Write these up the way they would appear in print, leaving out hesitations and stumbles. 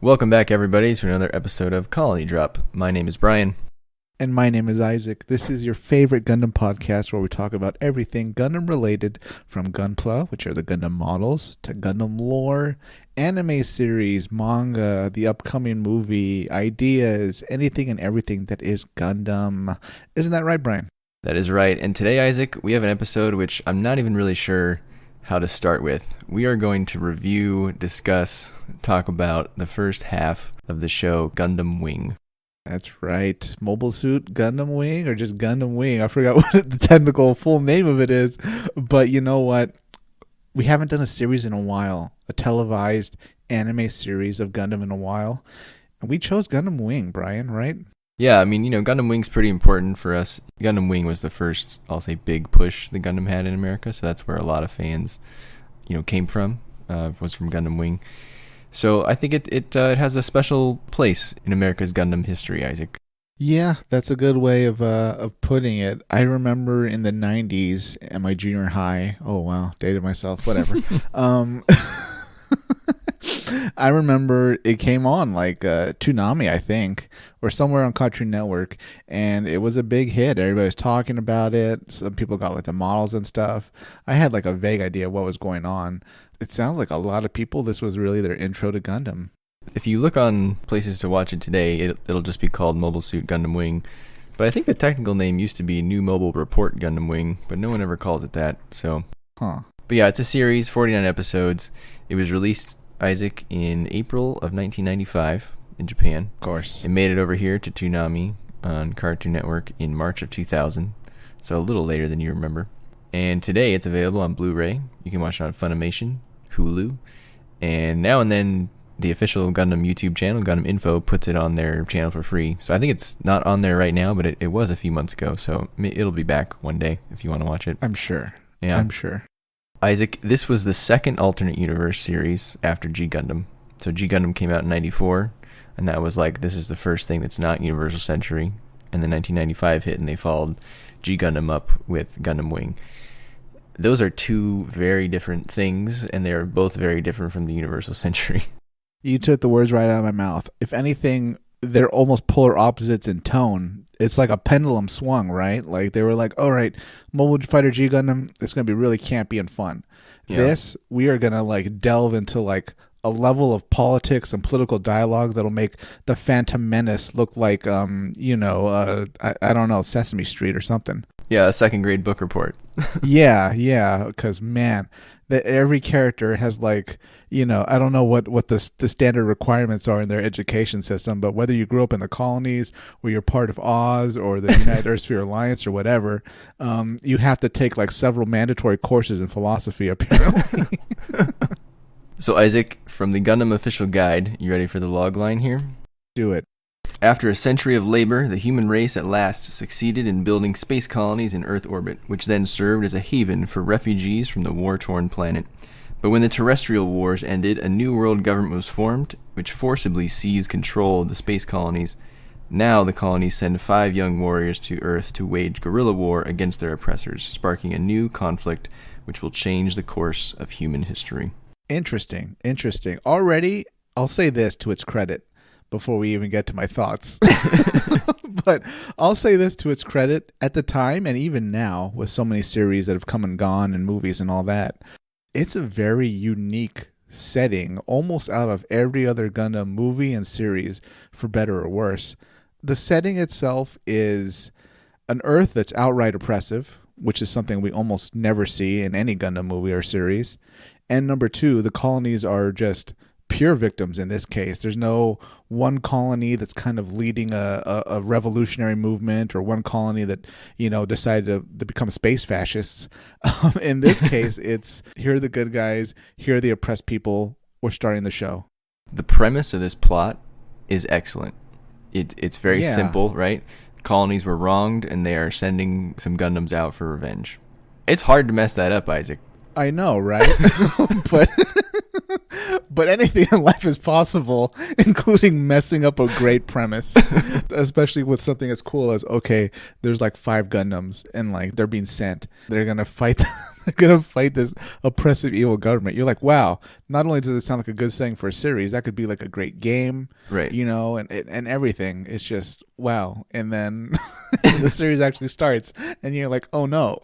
Welcome back, everybody, to another episode of Colony Drop. My name is Brian. And my name is Isaac. This is your favorite Gundam podcast where we talk about everything Gundam related, from Gunpla, which are the Gundam models, to Gundam lore, anime series, manga, the upcoming movie, ideas, anything and everything that is Gundam. Isn't that right, Brian? That is right. And today, Isaac, we have an episode which I'm not even really sure how to start with. We are going to review, discuss, talk about the first half of the show Gundam Wing. That's right. Mobile Suit Gundam Wing, or just Gundam Wing. I forgot what the technical full name of it is. But you know what? We haven't done a series in a while, a televised anime series of Gundam in a while. And we chose Gundam Wing, Brian, right? Yeah, I mean, Gundam Wing's pretty important for us. Gundam Wing was the first, I'll say, big push that Gundam had in America, so that's where a lot of fans, came from, was from Gundam Wing. So I think it has a special place in America's Gundam history, Isaac. Yeah, that's a good way of putting it. I remember in the 90s at my junior high, oh wow, dated myself, whatever. I remember it came on like Toonami, I think, or somewhere on Cartoon Network, and it was a big hit. Everybody was talking about it. Some people got like the models and stuff. I had like a vague idea of what was going on. It sounds like a lot of people, this was really their intro to Gundam. If you look on places to watch it today, it'll just be called Mobile Suit Gundam Wing. But I think the technical name used to be New Mobile Report Gundam Wing, but no one ever calls it that. So, But yeah, it's a series, 49 episodes. It was released, Isaac, in April of 1995 in Japan. Of course. It made it over here to Toonami on Cartoon Network in March of 2000, so a little later than you remember. And today it's available on Blu-ray. You can watch it on Funimation, Hulu, and now and then the official Gundam YouTube channel, Gundam Info, puts it on their channel for free. So I think it's not on there right now, but it was a few months ago, so it'll be back one day if you want to watch it. I'm sure. Yeah. I'm sure. Isaac, this was the second alternate universe series after G Gundam. So G Gundam came out in 94, and that was like, this is the first thing that's not Universal Century. And then 1995 hit, and they followed G Gundam up with Gundam Wing. Those are two very different things, and they're both very different from the Universal Century. You took the words right out of my mouth. If anything, they're almost polar opposites in tone. It's like a pendulum swung, right? Like they were like, all right, Mobile Fighter G Gundam, it's going to be really campy and fun. Yeah. This, we are going to like delve into like a level of politics and political dialogue that'll make the Phantom Menace look like, I don't know, Sesame Street or something. Yeah, a second grade book report. yeah, because man, every character has like, I don't know what the standard requirements are in their education system, but whether you grew up in the colonies or you're part of Oz or the United Earth Sphere Alliance or whatever, you have to take like several mandatory courses in philosophy, apparently. So Isaac, from the Gundam official guide, you ready for the log line here? Do it. After a century of labor, the human race at last succeeded in building space colonies in Earth orbit, which then served as a haven for refugees from the war-torn planet. But when the terrestrial wars ended, a new world government was formed, which forcibly seized control of the space colonies. Now the colonies send 5 young warriors to Earth to wage guerrilla war against their oppressors, sparking a new conflict which will change the course of human history. Interesting. Already, I'll say this to its credit before we even get to my thoughts. But I'll say this to its credit, at the time and even now, with so many series that have come and gone and movies and all that, it's a very unique setting, almost out of every other Gundam movie and series, for better or worse. The setting itself is an Earth that's outright oppressive, which is something we almost never see in any Gundam movie or series. And number 2, the colonies are just pure victims in this case. There's no one colony that's kind of leading a revolutionary movement, or one colony that, decided to become space fascists. In this case, it's here are the good guys, here are the oppressed people, we're starting the show. The premise of this plot is excellent. It's very simple, right? Colonies were wronged, and they are sending some Gundams out for revenge. It's hard to mess that up, Isaac. I know, right? but But anything in life is possible, including messing up a great premise, especially with something as cool as, okay, there's like 5 Gundams and like they're being sent. They're going to fight. They're going to fight this oppressive evil government. You're like, wow, not only does it sound like a good saying for a series, that could be like a great game, right? You know, and everything. It's just, wow. And then the series actually starts and you're like, oh no.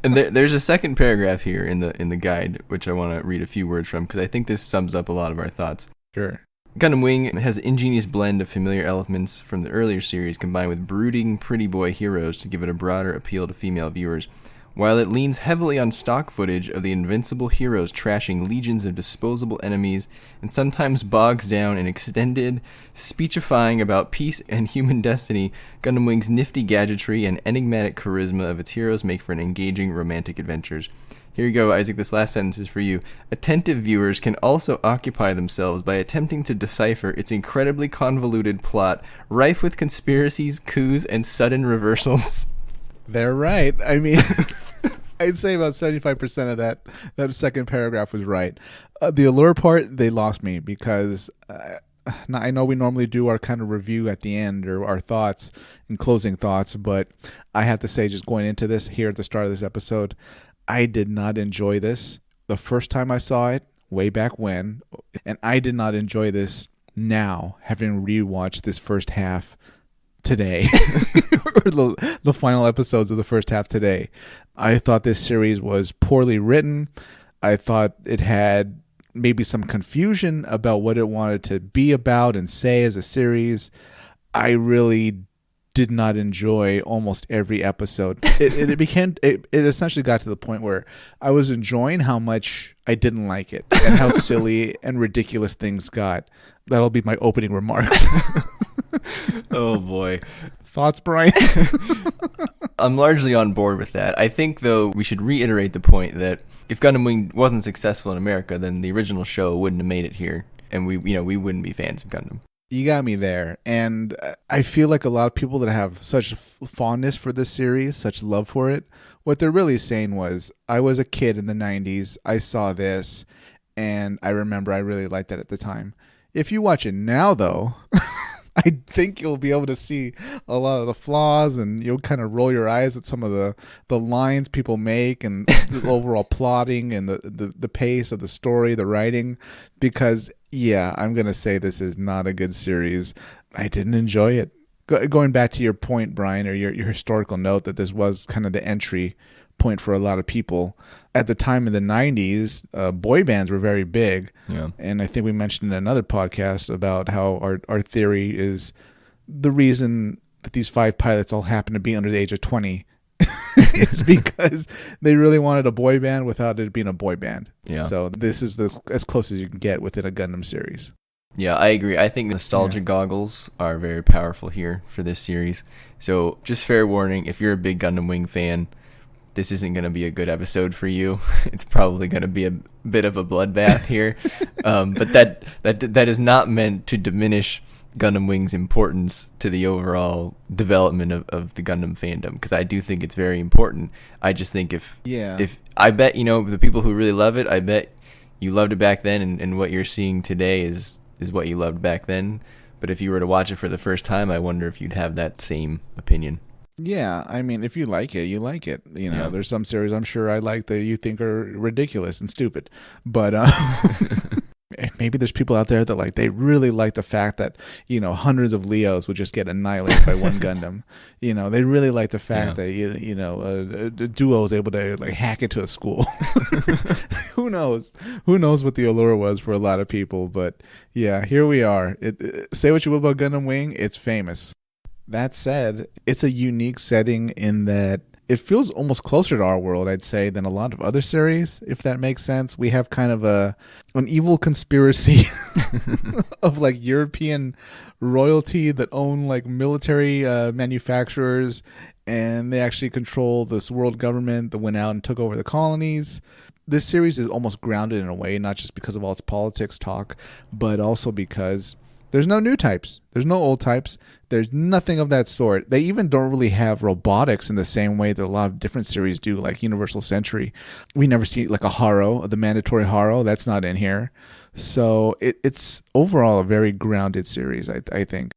And there's a second paragraph here in the guide, which I want to read a few words from, because I think this sums up a lot of our thoughts. Sure. Gundam Wing has an ingenious blend of familiar elements from the earlier series combined with brooding, pretty boy heroes to give it a broader appeal to female viewers. While it leans heavily on stock footage of the invincible heroes trashing legions of disposable enemies, and sometimes bogs down in extended speechifying about peace and human destiny, Gundam Wing's nifty gadgetry and enigmatic charisma of its heroes make for an engaging romantic adventures. Here you go, Isaac, this last sentence is for you. Attentive viewers can also occupy themselves by attempting to decipher its incredibly convoluted plot, rife with conspiracies, coups, and sudden reversals. They're right. I mean... I'd say about 75% of that second paragraph was right. The allure part, they lost me because I know we normally do our kind of review at the end or our thoughts and closing thoughts, but I have to say, just going into this here at the start of this episode, I did not enjoy this the first time I saw it, way back when, and I did not enjoy this now, having rewatched this first half today, or the final episodes of the first half today. I thought this series was poorly written. I thought it had maybe some confusion about what it wanted to be about and say as a series. I really did not enjoy almost every episode. It essentially got to the point where I was enjoying how much I didn't like it and how silly and ridiculous things got. That'll be my opening remarks. Oh boy. Thoughts, Brian? I'm largely on board with that. I think, though, we should reiterate the point that if Gundam Wing wasn't successful in America, then the original show wouldn't have made it here, and we wouldn't be fans of Gundam. You got me there, and I feel like a lot of people that have such fondness for this series, such love for it, what they're really saying was, I was a kid in the 90s, I saw this, and I remember I really liked that at the time. If you watch it now, though... I think you'll be able to see a lot of the flaws, and you'll kind of roll your eyes at some of the lines people make and the overall plotting and the pace of the story, the writing, because, yeah, I'm going to say this is not a good series. I didn't enjoy it. Going back to your point, Brian, or your historical note that this was kind of the entry point for a lot of people. At the time in the 90s, boy bands were very big. Yeah. And I think we mentioned in another podcast about how our theory is the reason that these 5 pilots all happen to be under the age of 20 is because they really wanted a boy band without it being a boy band. Yeah. So this is as close as you can get within a Gundam series. Yeah, I agree. I think nostalgia goggles are very powerful here for this series. So just fair warning, if you're a big Gundam Wing fan, this isn't going to be a good episode for you. It's probably going to be a bit of a bloodbath here. But that is not meant to diminish Gundam Wing's importance to the overall development of the Gundam fandom, because I do think it's very important. I just think if I bet, the people who really love it, I bet you loved it back then, and what you're seeing today is what you loved back then. But if you were to watch it for the first time, I wonder if you'd have that same opinion. Yeah, I mean, if you like it, you like it. There's some series I'm sure I like that you think are ridiculous and stupid. But maybe there's people out there that they really like the fact that, hundreds of Leos would just get annihilated by one Gundam. They really like the fact that, a duo is able to hack into a school. Who knows? Who knows what the allure was for a lot of people? But yeah, here we are. Say what you will about Gundam Wing, it's famous. That said, it's a unique setting in that it feels almost closer to our world, I'd say, than a lot of other series, if that makes sense. We have kind of an evil conspiracy of European royalty that own military manufacturers, and they actually control this world government that went out and took over the colonies. This series is almost grounded in a way, not just because of all its politics talk, but also because There's no new types. There's no old types. There's nothing of that sort. They even don't really have robotics in the same way that a lot of different series do, like Universal Century. We never see like a Haro, the mandatory Haro. That's not in here. So it's overall a very grounded series, I think.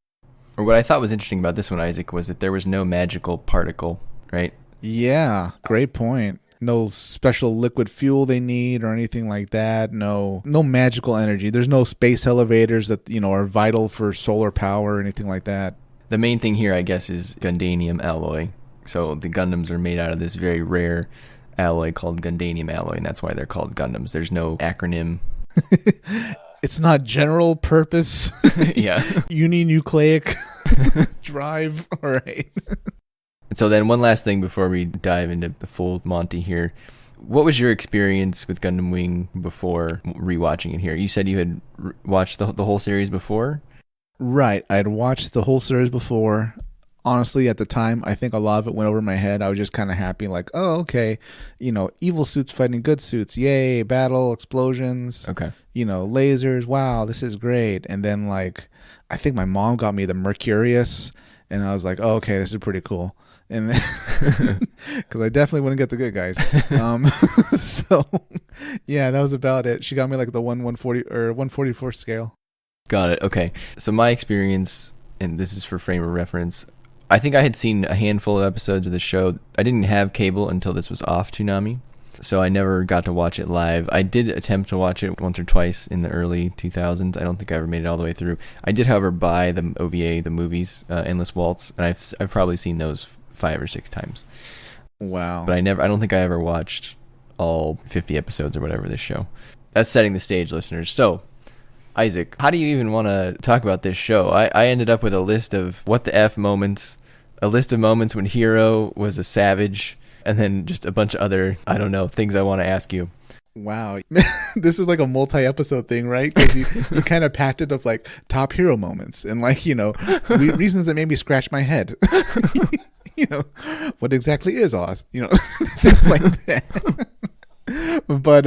Or what I thought was interesting about this one, Isaac, was that there was no magical particle, right? Yeah, great point. No special liquid fuel they need or anything like that. No magical energy. There's no space elevators that, are vital for solar power or anything like that. The main thing here, I guess, is Gundanium alloy. So the Gundams are made out of this very rare alloy called Gundanium alloy, and that's why they're called Gundams. There's no acronym. It's not general purpose. Yeah. Uninucleic drive. All right. And so then one last thing before we dive into the full Monty here. What was your experience with Gundam Wing before rewatching it here? You said you had watched the whole series before? Right. I'd watched the whole series before. Honestly, at the time, I think a lot of it went over my head. I was just kind of happy, like, oh, okay, evil suits fighting good suits. Yay, battle, explosions. Okay. Lasers. Wow, this is great. And then, like, I think my mom got me the Mercurius, and I was like, oh, okay, this is pretty cool. And then, because I definitely wouldn't get the good guys. So, yeah, that was about it. She got me like the 140 or 144 scale. Got it. Okay. So my experience, and this is for frame of reference, I think I had seen a handful of episodes of the show. I didn't have cable until this was off Toonami, so I never got to watch it live. I did attempt to watch it once or twice in the early 2000s. I don't think I ever made it all the way through. I did, however, buy the OVA, the movies, Endless Waltz, and I've probably seen those 5 or 6 times. Wow. But I don't think I ever watched all 50 episodes or whatever this show. That's setting the stage, listeners. So, Isaac, how do you even want to talk about this show? I ended up with a list of what the F moments, a list of moments when Hero was a savage, and then just a bunch of other, I don't know, things I want to ask you. Wow. This is like a multi-episode thing, right? Because you kind of packed it of like top hero moments and like, reasons that made me scratch my head. What exactly is Oz? Things like that. But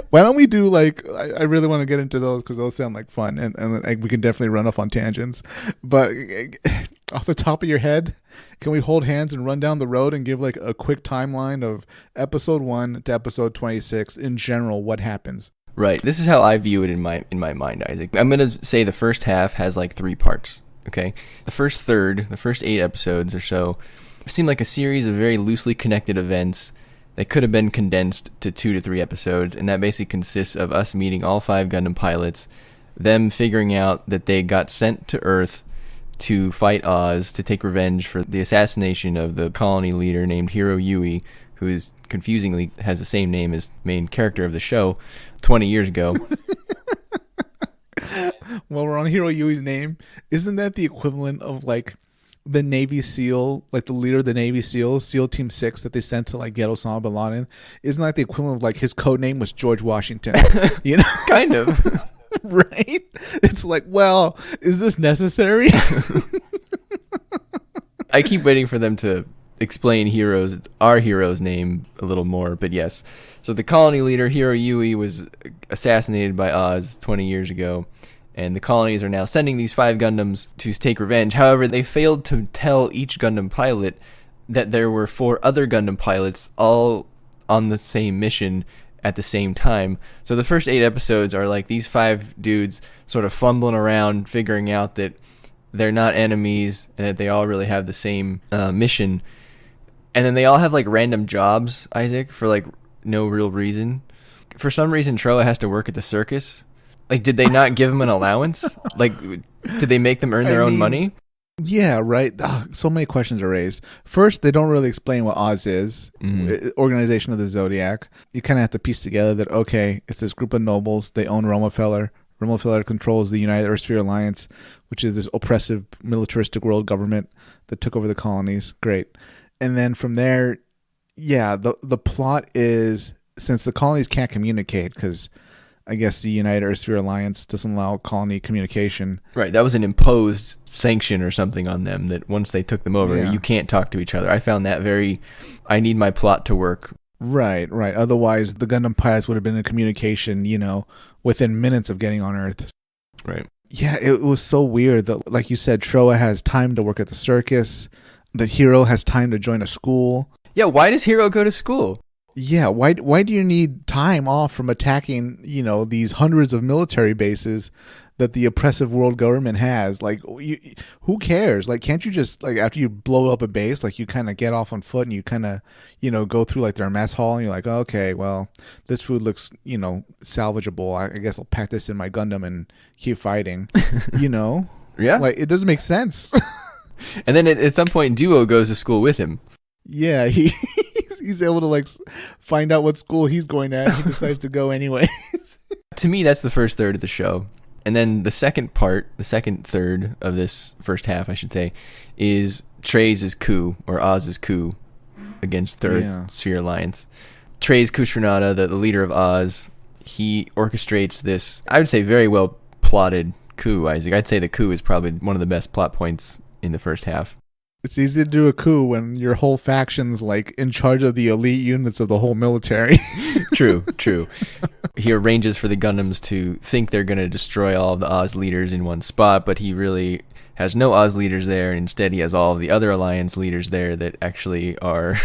why don't we do like, I really want to get into those because those sound like fun and we can definitely run off on tangents. But off the top of your head, can we hold hands and run down the road and give like a quick timeline of episode 1 to episode 26 in general, what happens? Right. This is how I view it in my mind, Isaac. I'm going to say the first half has like 3 parts. Okay. The first third, the first 8 episodes or so, seem like a series of very loosely connected events that could have been condensed to 2 to 3 episodes, and that basically consists of us meeting all 5 Gundam pilots, them figuring out that they got sent to Earth to fight Oz, to take revenge for the assassination of the colony leader named Hiro Yui, who is confusingly has the same name as the main character of the show, 20 years ago. While we're on Hiro Yui's name, isn't that the equivalent of like the Navy SEAL, like the leader of the Navy SEAL, SEAL Team 6 that they sent to like get Osama bin Laden? Isn't that the equivalent of like his code name was George Washington? Kind of. Right? It's like, well, is this necessary? I keep waiting for them to explain our hero's name a little more, but yes. So the colony leader, Hiro Yui, was assassinated by Oz 20 years ago, and the colonies are now sending these 5 Gundams to take revenge. However, they failed to tell each Gundam pilot that there were 4 other Gundam pilots all on the same mission at the same time. So the first 8 episodes are like these 5 dudes sort of fumbling around, figuring out that they're not enemies and that they all really have the same mission. And then they all have like random jobs, Isaac, for like no real reason. For some reason, Trowa has to work at the circus. Like, did they not give them an allowance? Like, did they make them earn their own money? Yeah, right. So many questions are raised. First, they don't really explain what Oz is, Organization of the Zodiac. You kind of have to piece together that, okay, it's this group of nobles. They own Romefeller. Romefeller controls the United Earth Sphere Alliance, which is this oppressive, militaristic world government that took over the colonies. Great. And then from there, yeah, the plot is, since the colonies can't communicate, because I guess the United Earth Sphere Alliance doesn't allow colony communication. Right, that was an imposed sanction or something on them that once they took them over, you can't talk to each other. I found that I need my plot to work. Right. Otherwise, the Gundam pilots would have been in communication, within minutes of getting on Earth. Right. Yeah, it was so weird that, like you said, Trowa has time to work at the circus. The hero has time to join a school. Yeah, why does Hero go to school? Yeah, why do you need time off from attacking, these hundreds of military bases that the oppressive world government has? Like, who cares? Like, can't you just, like, after you blow up a base, like, you kind of get off on foot and you kind of, go through, like, their mess hall and you're like, okay, well, this food looks, salvageable. I guess I'll pack this in my Gundam and keep fighting, Yeah. Like, it doesn't make sense. And then at some point, Duo goes to school with him. Yeah, he's able to, like, find out what school he's going at. He decides to go anyway. To me, that's the first third of the show. And then the second third of this first half, I should say, is Treize's coup, or Oz's coup, against Third Sphere Alliance. Treize Khushrenada, the leader of Oz, he orchestrates this, I would say, very well plotted coup, Isaac. I'd say the coup is probably one of the best plot points in the first half. It's easy to do a coup when your whole faction's, like, in charge of the elite units of the whole military. True. He arranges for the Gundams to think they're going to destroy all of the Oz leaders in one spot, but he really has no Oz leaders there. Instead, he has all of the other Alliance leaders there that actually are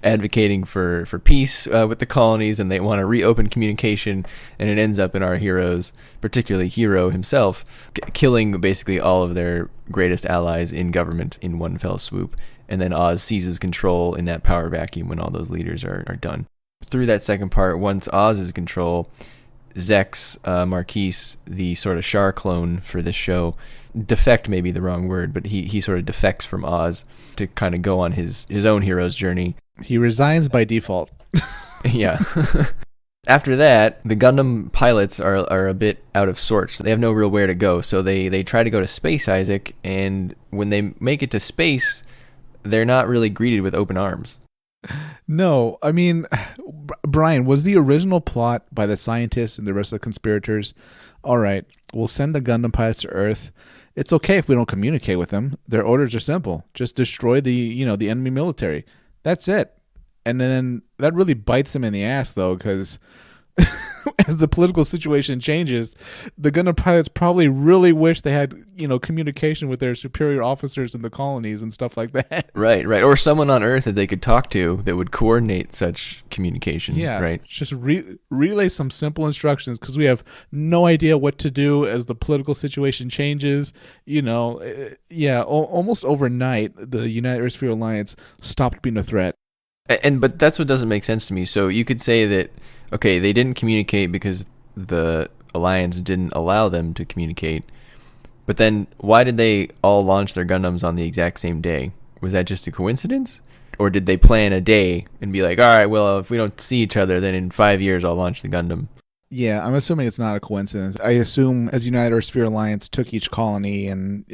advocating for peace with the colonies, and they want to reopen communication, and it ends up in our heroes, particularly Hero himself, killing basically all of their greatest allies in government in one fell swoop. And then Oz seizes control in that power vacuum when all those leaders are done. Through that second part, once Oz is in control, Zex Marquise, the sort of Char clone for this show, defect may be the wrong word, but he sort of defects from Oz to kind of go on his own hero's journey. He resigns by default. Yeah. After that, the Gundam pilots are a bit out of sorts. They have no real where to go, so they try to go to space, Isaac, and when they make it to space, they're not really greeted with open arms. No, I mean, Brian, was the original plot by the scientists and the rest of the conspirators, all right, we'll send the Gundam pilots to Earth. It's okay if we don't communicate with them. Their orders are simple. Just destroy the enemy military. That's it. And then that really bites them in the ass, though, because as the political situation changes, the Gundam pilots probably really wish they had, communication with their superior officers in the colonies and stuff like that. Right. Or someone on Earth that they could talk to that would coordinate such communication. Yeah, right. Just relay some simple instructions, because we have no idea what to do as the political situation changes. Almost overnight, the United Sphere Alliance stopped being a threat. But that's what doesn't make sense to me. So you could say that, okay, they didn't communicate because the Alliance didn't allow them to communicate. But then why did they all launch their Gundams on the exact same day? Was that just a coincidence? Or did they plan a day and be like, all right, well, if we don't see each other, then in 5 years I'll launch the Gundam? Yeah, I'm assuming it's not a coincidence. I assume as United Sphere Alliance took each colony and,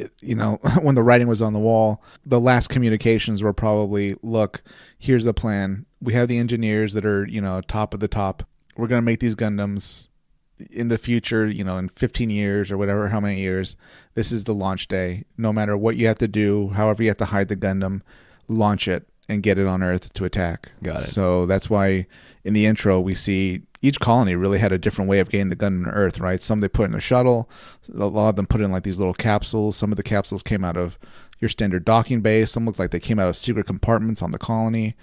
when the writing was on the wall, the last communications were probably, look, here's the plan. We have the engineers that are, top of the top. We're going to make these Gundams in the future, in 15 years or whatever, how many years. This is the launch day. No matter what you have to do, however you have to hide the Gundam, launch it and get it on Earth to attack. Got it. So that's why in the intro we see each colony really had a different way of getting the Gundam to Earth, right? Some they put in a shuttle. A lot of them put in like these little capsules. Some of the capsules came out of your standard docking bay. Some looked like they came out of secret compartments on the colony.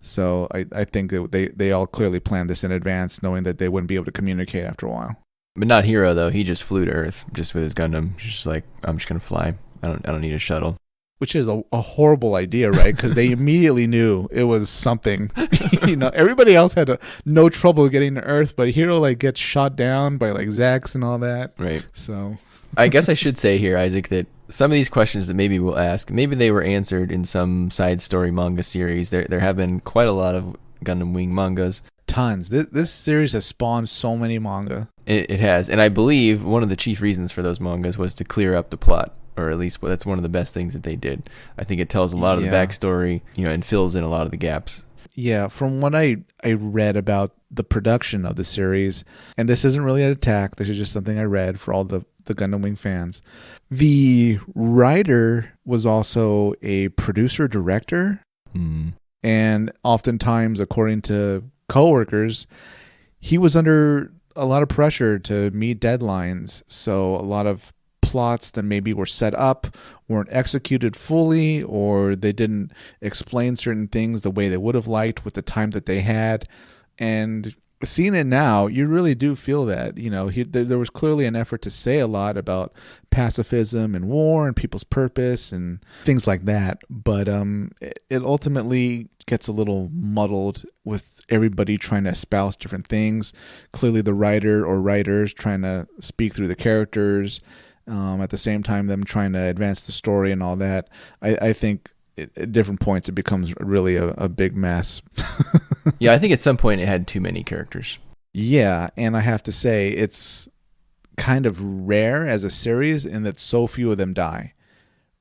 So I think that they all clearly planned this in advance, knowing that they wouldn't be able to communicate after a while. But not Hero, though. He just flew to Earth just with his Gundam. He's just like, I'm just going to fly. I don't need a shuttle. Which is a horrible idea, right? Because they immediately knew it was something. Everybody else had no trouble getting to Earth, but Hero gets shot down by Zex and all that. Right. So I guess I should say here, Isaac, that some of these questions that maybe we'll ask, maybe they were answered in some side story manga series. There have been quite a lot of Gundam Wing mangas. Tons. This series has spawned so many manga. It has, and I believe one of the chief reasons for those mangas was to clear up the plot. Or at least that's one of the best things that they did. I think it tells a lot of the backstory, and fills in a lot of the gaps. Yeah, from what I read about the production of the series, and this isn't really an attack, this is just something I read for all the Gundam Wing fans. The writer was also a producer-director, and oftentimes, according to coworkers, he was under a lot of pressure to meet deadlines, so a lot of plots that maybe were set up, weren't executed fully, or they didn't explain certain things the way they would have liked with the time that they had. And seeing it now, you really do feel that, there was clearly an effort to say a lot about pacifism and war and people's purpose and things like that. But it ultimately gets a little muddled with everybody trying to espouse different things. Clearly the writer or writers trying to speak through the characters, at the same time them trying to advance the story and all that. I think at different points it becomes really a big mess. Yeah, I think at some point it had too many characters. Yeah, and I have to say it's kind of rare as a series in that so few of them die.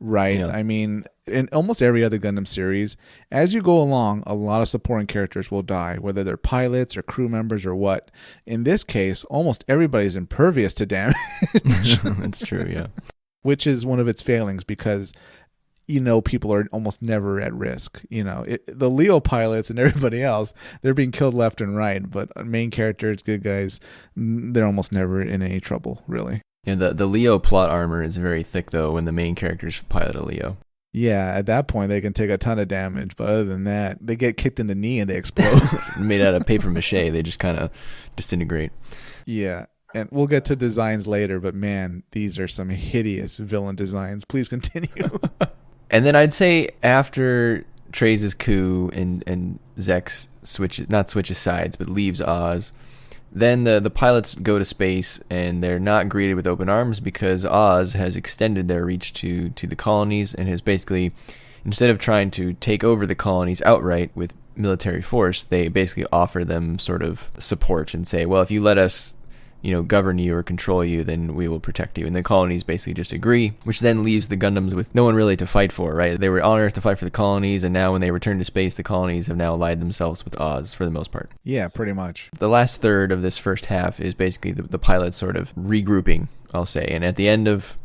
Right? Yeah. I mean, in almost every other Gundam series, as you go along, a lot of supporting characters will die, whether they're pilots or crew members or what. In this case, almost everybody's impervious to damage. That's true, yeah. Which is one of its failings because, people are almost never at risk. The Leo pilots and everybody else, they're being killed left and right. But main characters, good guys, they're almost never in any trouble, really. Yeah, the Leo plot armor is very thick, though, when the main characters pilot a Leo. Yeah, at that point, they can take a ton of damage. But other than that, they get kicked in the knee and they explode. Made out of paper mache, they just kind of disintegrate. Yeah, and we'll get to designs later, but man, these are some hideous villain designs. Please continue. And then I'd say after Treize's coup and Zex switches sides, but leaves Oz, then the pilots go to space and they're not greeted with open arms because Oz has extended their reach to the colonies and has basically, instead of trying to take over the colonies outright with military force, they basically offer them sort of support and say, well, if you let us govern you or control you, then we will protect you. And the colonies basically just agree, which then leaves the Gundams with no one really to fight for, right? They were on Earth to fight for the colonies, and now when they return to space, the colonies have now allied themselves with Oz for the most part. Yeah, pretty much. The last third of this first half is basically the pilots sort of regrouping, I'll say. And at the end of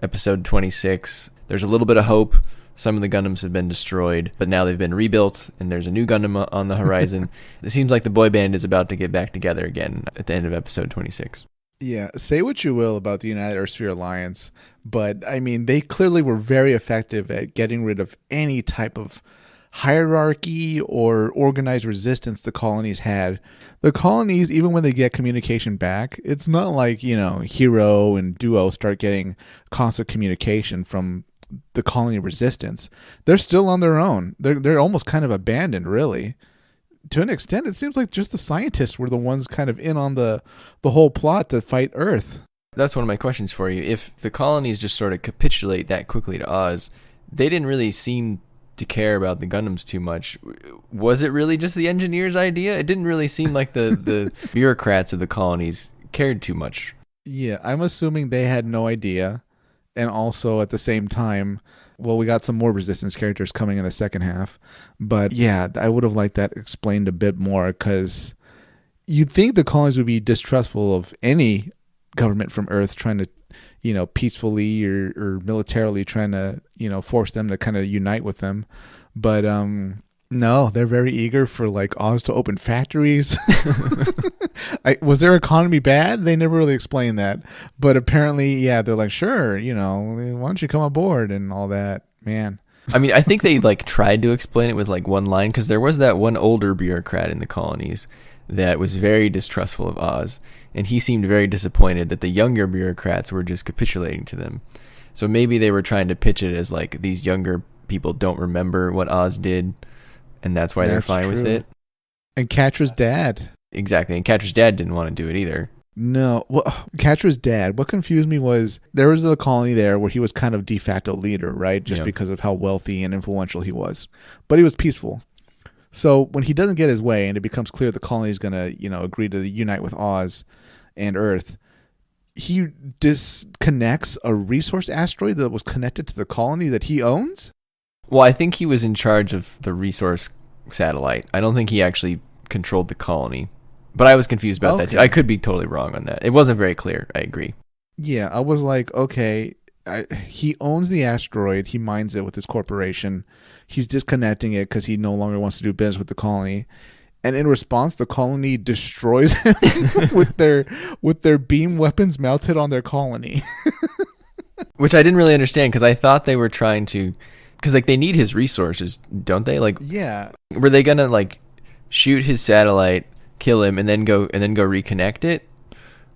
episode 26, there's a little bit of hope. Some of the Gundams have been destroyed, but now they've been rebuilt, and there's a new Gundam on the horizon. It seems like the boy band is about to get back together again at the end of episode 26. Yeah, say what you will about the United Earthsphere Alliance, but I mean, they clearly were very effective at getting rid of any type of hierarchy or organized resistance the colonies had. The colonies, even when they get communication back, it's not like, Hero and Duo start getting constant communication from the colony resistance. They're still on their own. They're almost kind of abandoned, really. To an extent, it seems like just the scientists were the ones kind of in on the whole plot to fight Earth. That's one of my questions for you. If the colonies just sort of capitulate that quickly to Oz, they didn't really seem to care about the Gundams too much. Was it really just the engineers' idea? It didn't really seem like the bureaucrats of the colonies cared too much. Yeah, I'm assuming they had no idea. And also at the same time, well, we got some more resistance characters coming in the second half. But yeah, I would have liked that explained a bit more because you'd think the colonies would be distrustful of any government from Earth trying to, peacefully or militarily trying to, force them to kind of unite with them. But no, they're very eager for Oz to open factories. Was their economy bad? They never really explained that. But apparently, yeah, they're like, sure, why don't you come aboard and all that, man. I mean, I think they tried to explain it with one line because there was that one older bureaucrat in the colonies that was very distrustful of Oz, and he seemed very disappointed that the younger bureaucrats were just capitulating to them. So maybe they were trying to pitch it as these younger people don't remember what Oz did, and that's why they're fine with it. And Quatre's dad. Exactly, and Quatre's dad didn't want to do it either. No, well, Quatre's dad, what confused me was there was a colony there where he was kind of de facto leader, right? Just because of how wealthy and influential he was. But he was peaceful. So when he doesn't get his way and it becomes clear the colony is going to, agree to unite with Oz and Earth, he disconnects a resource asteroid that was connected to the colony that he owns? Well, I think he was in charge of the resource satellite. I don't think he actually controlled the colony. But I was confused about that too. I could be totally wrong on that. It wasn't very clear. I agree. Yeah, I was like, okay, he owns the asteroid. He mines it with his corporation. He's disconnecting it because he no longer wants to do business with the colony. And in response, the colony destroys him with their beam weapons mounted on their colony. Which I didn't really understand because I thought they were trying to, because like they need his resources, don't they? Like, Yeah. were they gonna like shoot his satellite, kill him, and then go reconnect it?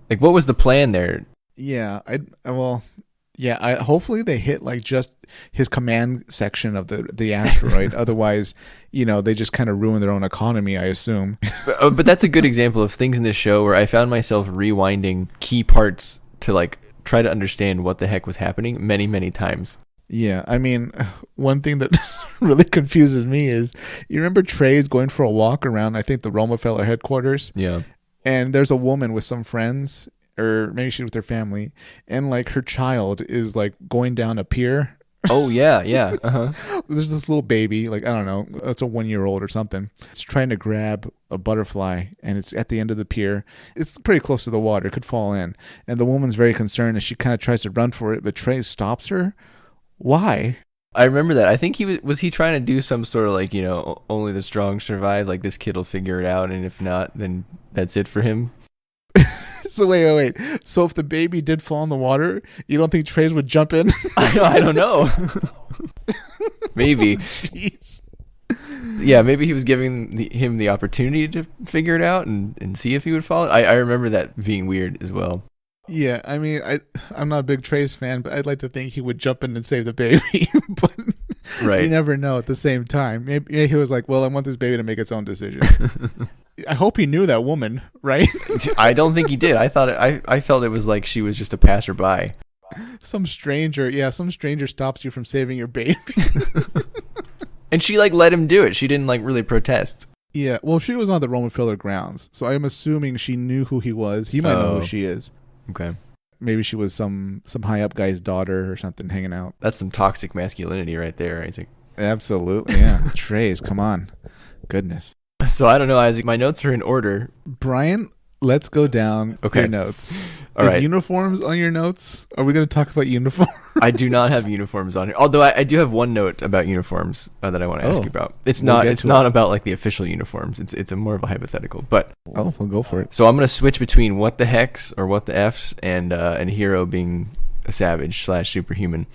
Like, what was the plan there? Yeah. Hopefully they hit like just his command section of the asteroid. Otherwise, they just kind of ruin their own economy, I assume. But that's a good example of things in this show where I found myself rewinding key parts to like try to understand what the heck was happening many, many times. Yeah, I mean, one thing that really confuses me is, you remember Treize going for a walk around, I think, the Romefeller headquarters? Yeah. And there's a woman with some friends, or maybe she's with her family, and like her child is like going down a pier. Oh, yeah. Uh-huh. There's this little baby, like, I don't know, it's a 1-year-old or something. It's trying to grab a butterfly, and it's at the end of the pier. It's pretty close to the water, it could fall in. And the woman's very concerned, and she kind of tries to run for it, but Treize stops her. Why? I remember that. I think he was he trying to do some sort of like, only the strong survive, like this kid will figure it out, and if not, then that's it for him. So wait. So if the baby did fall in the water, you don't think Treize would jump in? I don't know. Maybe. Jeez. Yeah, maybe he was giving him the opportunity to figure it out and see if he would follow it. I remember that being weird as well. Yeah, I mean, I'm not a big Treize fan, but I'd like to think he would jump in and save the baby. But right. You never know at the same time. Maybe he was like, well, I want this baby to make its own decision. I hope he knew that woman, right? I don't think he did. I felt it was like she was just a passerby. Some stranger stops you from saving your baby. And she like let him do it. She didn't like really protest. Yeah, well, she was on the Romefeller grounds, so I'm assuming she knew who he was. He might know who she is. Okay. Maybe she was some high up guy's daughter or something hanging out. That's some toxic masculinity right there, Isaac. Absolutely, yeah. Treize, come on. Goodness. So I don't know, Isaac. My notes are in order. Brian, let's go down your notes. All right. Uniforms on your notes? Are we going to talk about uniforms? I do not have uniforms on here. Although I do have one note about uniforms that I want to ask you about. It's not about like the official uniforms. It's a more of a hypothetical. But we'll go for it. So I'm going to switch between what the hex or what the Fs and Hero being a savage / superhuman.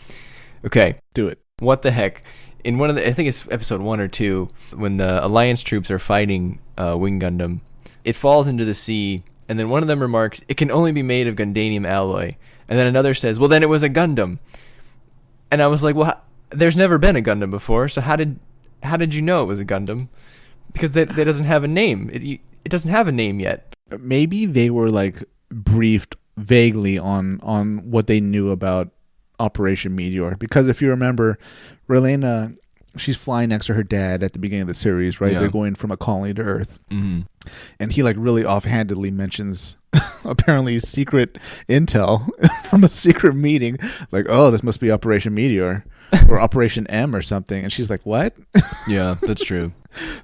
Okay. Do it. What the heck? In one of I think it's episode 1 or 2, when the Alliance troops are fighting Wing Gundam, it falls into the sea. And then one of them remarks, it can only be made of Gundanium alloy. And then another says, well, then it was a Gundam. And I was like, well, there's never been a Gundam before, so how did you know it was a Gundam? Because that doesn't have a name. It doesn't have a name yet. Maybe they were like briefed vaguely on what they knew about Operation Meteor. Because if you remember, Relena, she's flying next to her dad at the beginning of the series, right? Yeah. They're going from a colony to Earth. Mm-hmm. And he like really offhandedly mentions apparently secret intel from a secret meeting. Like, oh, this must be Operation Meteor or Operation M or something. And she's like, what? Yeah, that's true.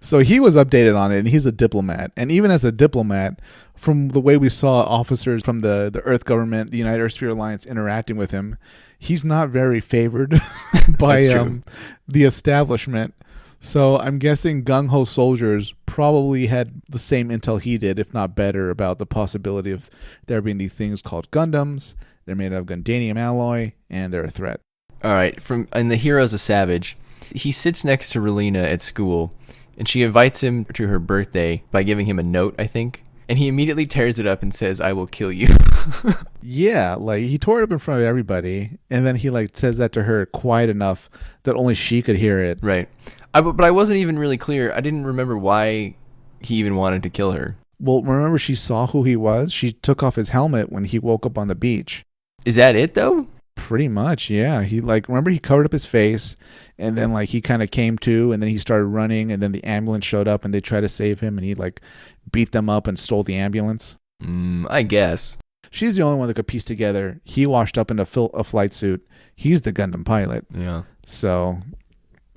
So he was updated on it, and he's a diplomat. And even as a diplomat, from the way we saw officers from the Earth government, the United Earth Sphere Alliance interacting with him, he's not very favored by the establishment. So I'm guessing gung-ho soldiers probably had the same intel he did, if not better, about the possibility of there being these things called Gundams. They're made of Gundanium alloy, and they're a threat. All right. And the hero's a savage. He sits next to Relena at school, and she invites him to her birthday by giving him a note, I think. And he immediately tears it up and says, I will kill you. Yeah, like he tore it up in front of everybody, and then he like says that to her quiet enough that only she could hear it. Right. But I wasn't even really clear. I didn't remember why he even wanted to kill her. Well, remember she saw who he was? She took off his helmet when he woke up on the beach. Is that it, though? Pretty much, yeah. He remember he covered up his face, and then like he kind of came to, and then he started running, and then the ambulance showed up, and they tried to save him, and he like beat them up and stole the ambulance. I guess. She's the only one that could piece together. He washed up in a flight suit. He's the Gundam pilot. Yeah. So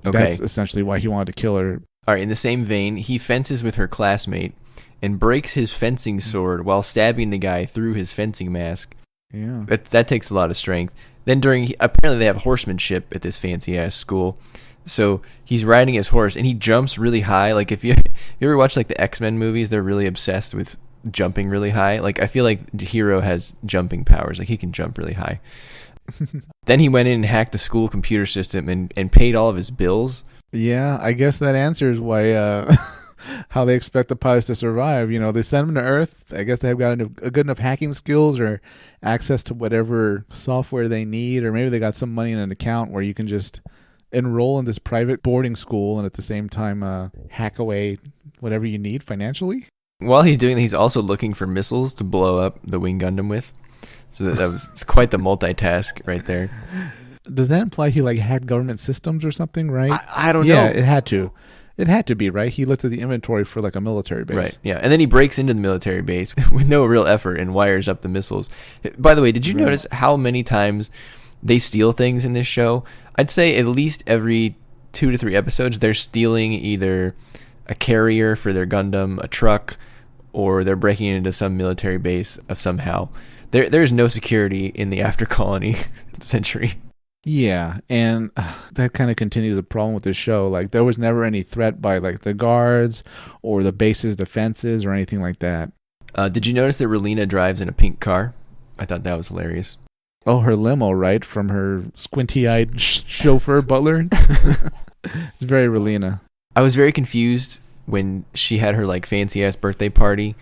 that's essentially why he wanted to kill her. All right, in the same vein, he fences with her classmate and breaks his fencing sword while stabbing the guy through his fencing mask. Yeah. That takes a lot of strength. Then apparently they have horsemanship at this fancy-ass school. So he's riding his horse, and he jumps really high. Like, if you ever watch, like, the X-Men movies, they're really obsessed with jumping really high. Like, I feel like the hero has jumping powers. Like, he can jump really high. Then he went in and hacked the school computer system and paid all of his bills. Yeah, I guess that answers why how they expect the pilots to survive. They send them to Earth. I guess they've got a good enough hacking skills or access to whatever software they need, or maybe they got some money in an account where you can just enroll in this private boarding school and at the same time hack away whatever you need financially. While he's doing that, he's also looking for missiles to blow up the Wing Gundam with. So it's quite the multitask right there. Does that imply he hacked government systems or something, right? I don't know. Yeah, it had to. It had to be, right? He looked at the inventory for a military base. Right, yeah. And then he breaks into the military base with no real effort and wires up the missiles. By the way, did you notice how many times they steal things in this show? I'd say at least every 2 to 3 episodes, they're stealing either a carrier for their Gundam, a truck, or they're breaking into some military base of somehow. There's no security in the after colony century. Yeah, and that kind of continues the problem with this show. There was never any threat by the guards or the base's defenses or anything like that. Did you notice that Relina drives in a pink car? I thought that was hilarious. Oh, her limo, right? From her squinty-eyed chauffeur butler. It's very Relina. I was very confused when she had her fancy-ass birthday party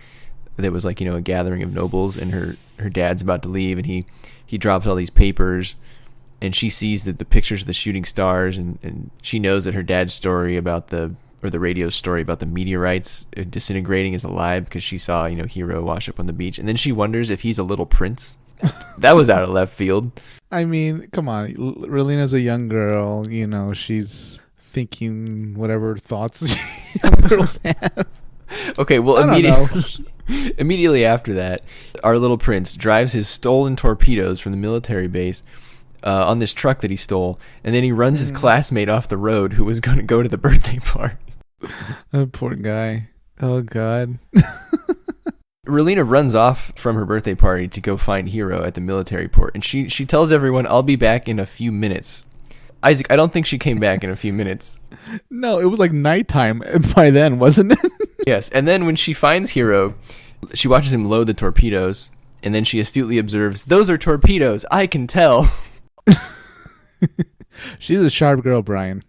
that was a gathering of nobles, and her dad's about to leave, and he drops all these papers. And she sees the pictures of the shooting stars, and she knows that her dad's story about the radio story about the meteorites disintegrating is a lie because she saw, Hero wash up on the beach. And then she wonders if he's a little prince. That was out of left field. I mean, come on. Relina's a young girl. She's thinking whatever thoughts young girls have. Okay, well, immediately after that, our little prince drives his stolen torpedoes from the military base on this truck that he stole, and then he runs his classmate off the road who was going to go to the birthday party. Oh, poor guy. Oh, God. Relina runs off from her birthday party to go find Hero at the military port, and she tells everyone, "I'll be back in a few minutes." Isaac, I don't think she came back in a few minutes. No, it was nighttime by then, wasn't it? Yes, and then when she finds Hero, she watches him load the torpedoes, and then she astutely observes, "Those are torpedoes, I can tell." She's a sharp girl, Brian.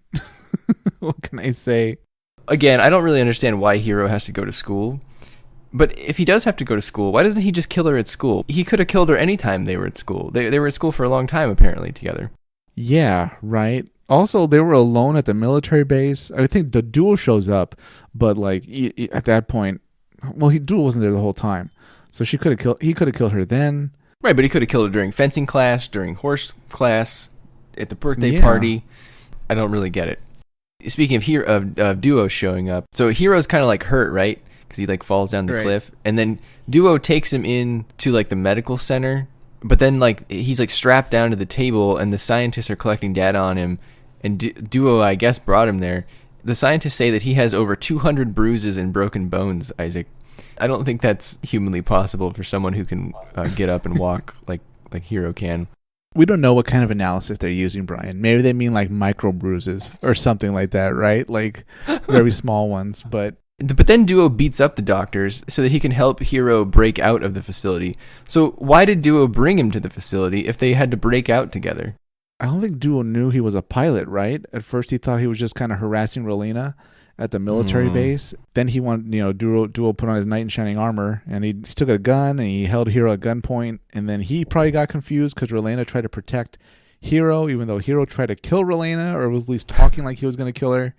What can I say? Again, I don't really understand why Hero has to go to school. But if he does have to go to school, why doesn't he just kill her at school? He could have killed her anytime they were at school. They were at school for a long time, apparently, together. Yeah, right. Also, they were alone at the military base. I think the duel shows up, but at that point, well, duel wasn't there the whole time. So he could have killed her then. Right, but he could have killed her during fencing class, during horse class, at the birthday party. I don't really get it. Speaking of Duo showing up, so Hero's kind of hurt, right? Because he falls down the cliff, and then Duo takes him in to the medical center, but then he's strapped down to the table, and the scientists are collecting data on him, and Duo, I guess, brought him there. The scientists say that he has over 200 bruises and broken bones, Isaac. I don't think that's humanly possible for someone who can get up and walk like Hero can. We don't know what kind of analysis they're using, Brian. Maybe they mean micro bruises or something like that, right? Very small ones. But then Duo beats up the doctors so that he can help Hero break out of the facility. So why did Duo bring him to the facility if they had to break out together? I don't think Duo knew he was a pilot, right? At first he thought he was just kind of harassing Relina at the military base. Then he wanted, Duo put on his knight in shining armor, and he took a gun and he held Hero at gunpoint. And then he probably got confused because Relina tried to protect Hero, even though Hero tried to kill Relina, or was at least talking like he was going to kill her.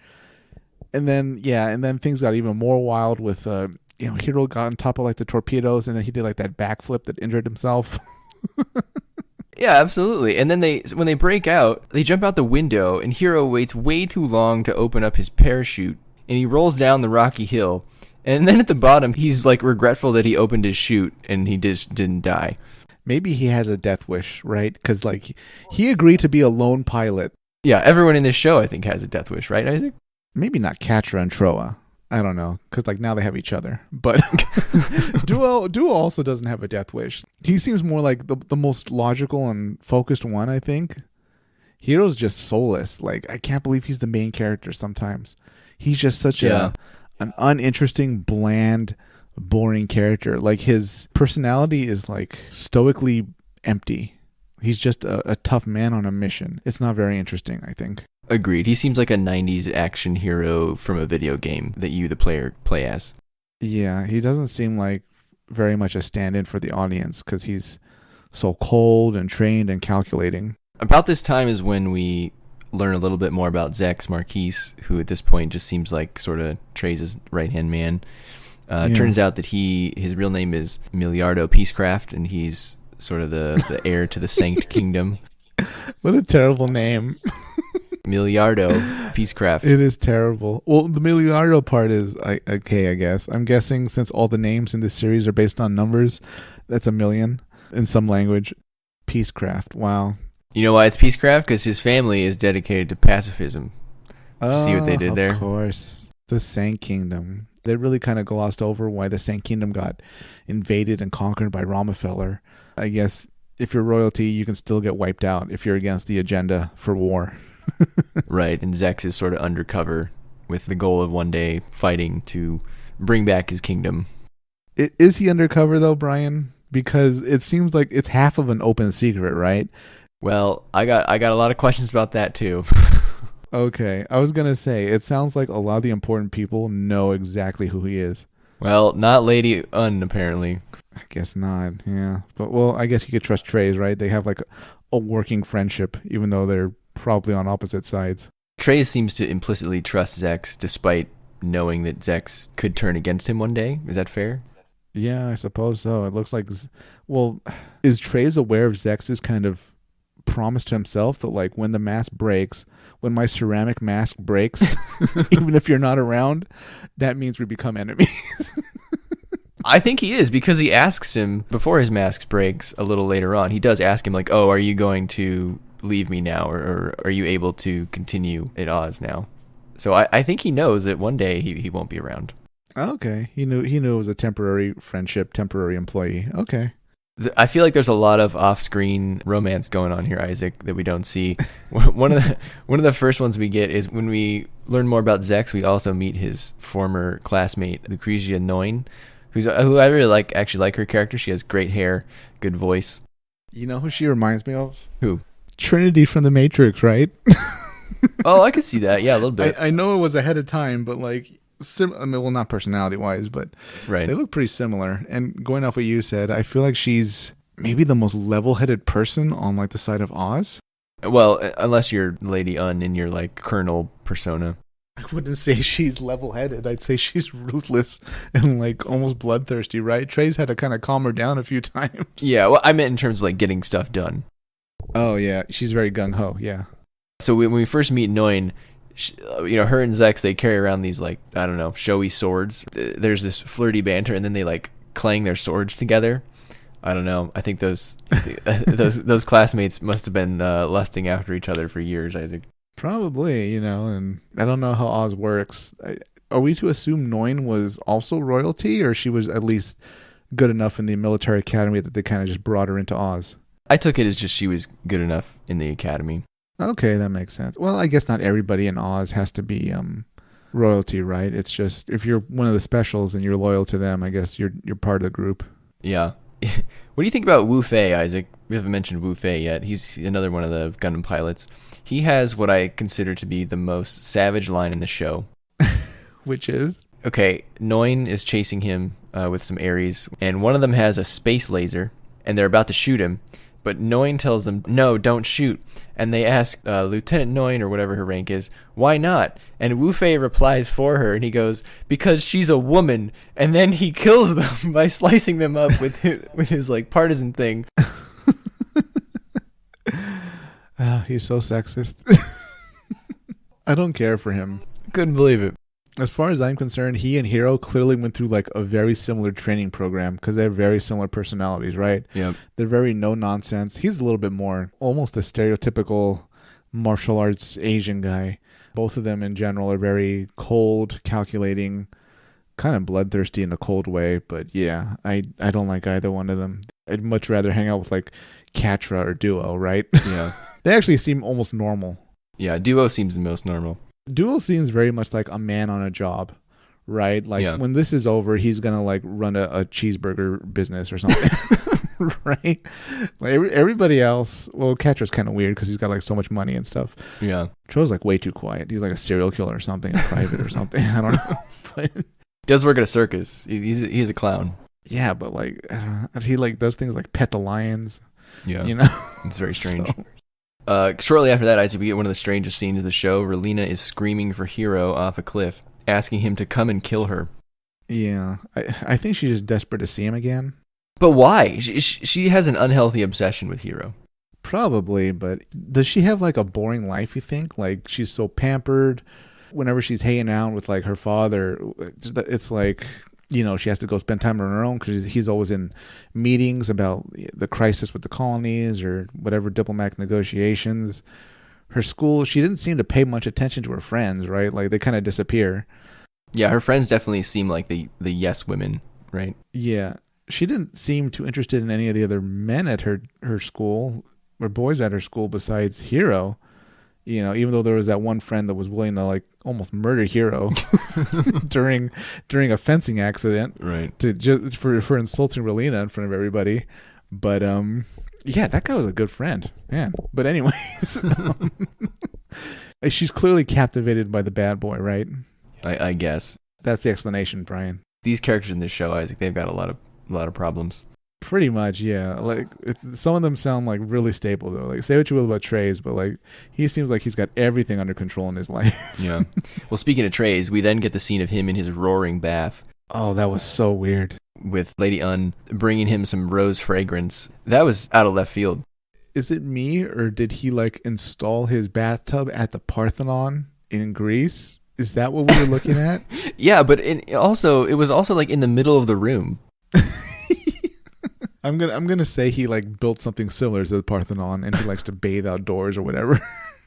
And then things got even more wild with Hero got on top of the torpedoes, and then he did that backflip that injured himself. Yeah, absolutely. And then when they break out, they jump out the window, and Hero waits way too long to open up his parachute, and he rolls down the rocky hill. And then at the bottom, he's regretful that he opened his chute, and he just didn't die. Maybe he has a death wish, right? Because he agreed to be a lone pilot. Yeah, everyone in this show, I think, has a death wish, right, Isaac? Maybe not Quatre and Trowa. I don't know, because now they have each other. But Duo also doesn't have a death wish. He seems more like the most logical and focused one, I think. Hero's just soulless. I can't believe he's the main character sometimes. He's just such an uninteresting, bland, boring character. His personality is stoically empty. He's just a tough man on a mission. It's not very interesting, I think. Agreed. He seems like a 90s action hero from a video game that you, the player, play as. Yeah, he doesn't seem like very much a stand-in for the audience because he's so cold and trained and calculating. About this time is when we learn a little bit more about Zex Marquise, who at this point just seems like sort of Treize's right-hand man. Turns out that his real name is Miliardo Peacecraft, and he's sort of the heir to the Sanct Kingdom. What a terrible name. Miliardo Peacecraft. It is terrible. Well, the Miliardo part is okay, I guess. I'm guessing since all the names in this series are based on numbers, that's a million in some language. Peacecraft. Wow. You know why it's Peacecraft? Because his family is dedicated to pacifism. See what they did there? Of course. The Sanct Kingdom. They really kind of glossed over why the Sanct Kingdom got invaded and conquered by Romefeller. I guess if you're royalty, you can still get wiped out if you're against the agenda for war. Right, and Zex is sort of undercover with the goal of one day fighting to bring back his kingdom. Is he undercover though, Brian? Because it seems like it's half of an open secret, right? Well, I got a lot of questions about that too. Okay, I was gonna say it sounds like a lot of the important people know exactly who he is. Well, not Lady Un apparently. I guess not. Yeah, but well, I guess you could trust Treize, right? They have like a working friendship, even though they're probably on opposite sides. Treize seems to implicitly trust Zex, despite knowing that Zex could turn against him one day. Is that fair? Yeah, I suppose so. It looks like, well, is Treize aware of Zex's kind of promise to himself that like when the mask breaks, when my ceramic mask breaks, even if you're not around, that means we become enemies? I think he is, because he asks him before his mask breaks a little later on. He does ask him like, "Oh, are you going to leave me now, or are you able to continue at Oz now?" So I think he knows that one day he won't be around. Okay, he knew it was a temporary friendship, temporary employee. Okay. I feel like there's a lot of off-screen romance going on here, Isaac, that we don't see. One of the first ones we get is when we learn more about Zex. We also meet his former classmate Lucrezia Noin, who I really like. Actually, like her character. She has great hair, good voice. You know who she reminds me of? Who? Trinity from The Matrix, right? Oh, I could see that. Yeah, a little bit. I know it was ahead of time, but like, I mean, well, not personality-wise, but right. They look pretty similar. And going off what you said, I feel like she's maybe the most level-headed person on like the side of Oz. Well, unless you're Lady Un in your like Colonel persona. I wouldn't say she's level-headed. I'd say she's ruthless and like almost bloodthirsty, right? Treize had to kind of calm her down a few times. Yeah, well, I meant in terms of like getting stuff done. Oh yeah, she's very gung-ho. Yeah. So when we first meet Noin, her and Zex, they carry around these like, I don't know, showy swords. There's this flirty banter, and then they like clang their swords together. I don't know. I think those classmates must have been lusting after each other for years, Isaac. Probably, and I don't know how Oz works. Are we to assume Noin was also royalty, or she was at least good enough in the military academy that they kind of just brought her into Oz? I took it as just she was good enough in the academy. Okay, that makes sense. Well, I guess not everybody in Oz has to be royalty, right? It's just if you're one of the specials and you're loyal to them, I guess you're part of the group. Yeah. What do you think about Wu Fei, Isaac? We haven't mentioned Wu Fei yet. He's another one of the Gundam pilots. He has what I consider to be the most savage line in the show. Which is? Okay, Noin is chasing him with some Aries, and one of them has a space laser, and they're about to shoot him. But Noin tells them, "No, don't shoot." And they ask Lieutenant Noin, or whatever her rank is, "Why not?" And Wu Fei replies for her, and he goes, "Because she's a woman." And then he kills them by slicing them up with his like partisan thing. He's so sexist. I don't care for him. Couldn't believe it. As far as I'm concerned, he and Hiro clearly went through like a very similar training program because they have very similar personalities, right? Yep. They're very no nonsense. He's a little bit more almost a stereotypical martial arts Asian guy. Both of them in general are very cold, calculating, kind of bloodthirsty in a cold way. But yeah, I don't like either one of them. I'd much rather hang out with like Quatre or Duo, right? Yeah. They actually seem almost normal. Yeah, Duo seems the most normal. Duo seems very much like a man on a job, right? Like when this is over, he's going to like run a cheeseburger business or something. Right? Like everybody else, well, Catra's kind of weird because he's got like so much money and stuff. Yeah. Trowa's like way too quiet. He's like a serial killer or something, in private or something. I don't know. But Does work at a circus. He's a clown. yeah, but like I don't know, he like does things like pet the lions. Yeah. You know, It's very strange. So, Shortly after that, Isaac, we get one of the strangest scenes of the show. Relina is screaming for Hiro off a cliff, asking him to come and kill her. yeah, I think she's just desperate to see him again. But why? She has an unhealthy obsession with Hiro. Probably, but does she have like a boring life, you think? Like she's so pampered. Whenever she's hanging out with like her father, it's like, you know, she has to go spend time on her own because he's always in meetings about the crisis with the colonies or whatever diplomatic negotiations. Her school, she didn't seem to pay much attention to her friends, right? Like they kind of disappear. Yeah, her friends definitely seem like the yes women, right? Yeah. She didn't seem too interested in any of the other men at her school or boys at her school besides Hiro. You know, even though there was that one friend that was willing to like almost murder Hiro during a fencing accident, Right? To just for insulting Relina in front of everybody. But yeah, that guy was a good friend, man. But anyways, she's clearly captivated by the bad boy, right? I guess That's the explanation, Brian. these characters in this show, Isaac, they've got a lot of problems. Pretty much, yeah. Like some of them sound like really stable though. Like say what you will about Treize, but like he seems like he's got everything under control in his life. Yeah. Well, speaking of Treize, we then get the scene of him in his roaring bath Oh, that was so weird. with Lady Un bringing him some rose fragrance. That was out of left field. Is it me or did he like install his bathtub at the Parthenon in Greece? Is that what we were looking at? Yeah, but it was also like in the middle of the room. I'm gonna say he like built something similar to the Parthenon and he likes to bathe outdoors or whatever.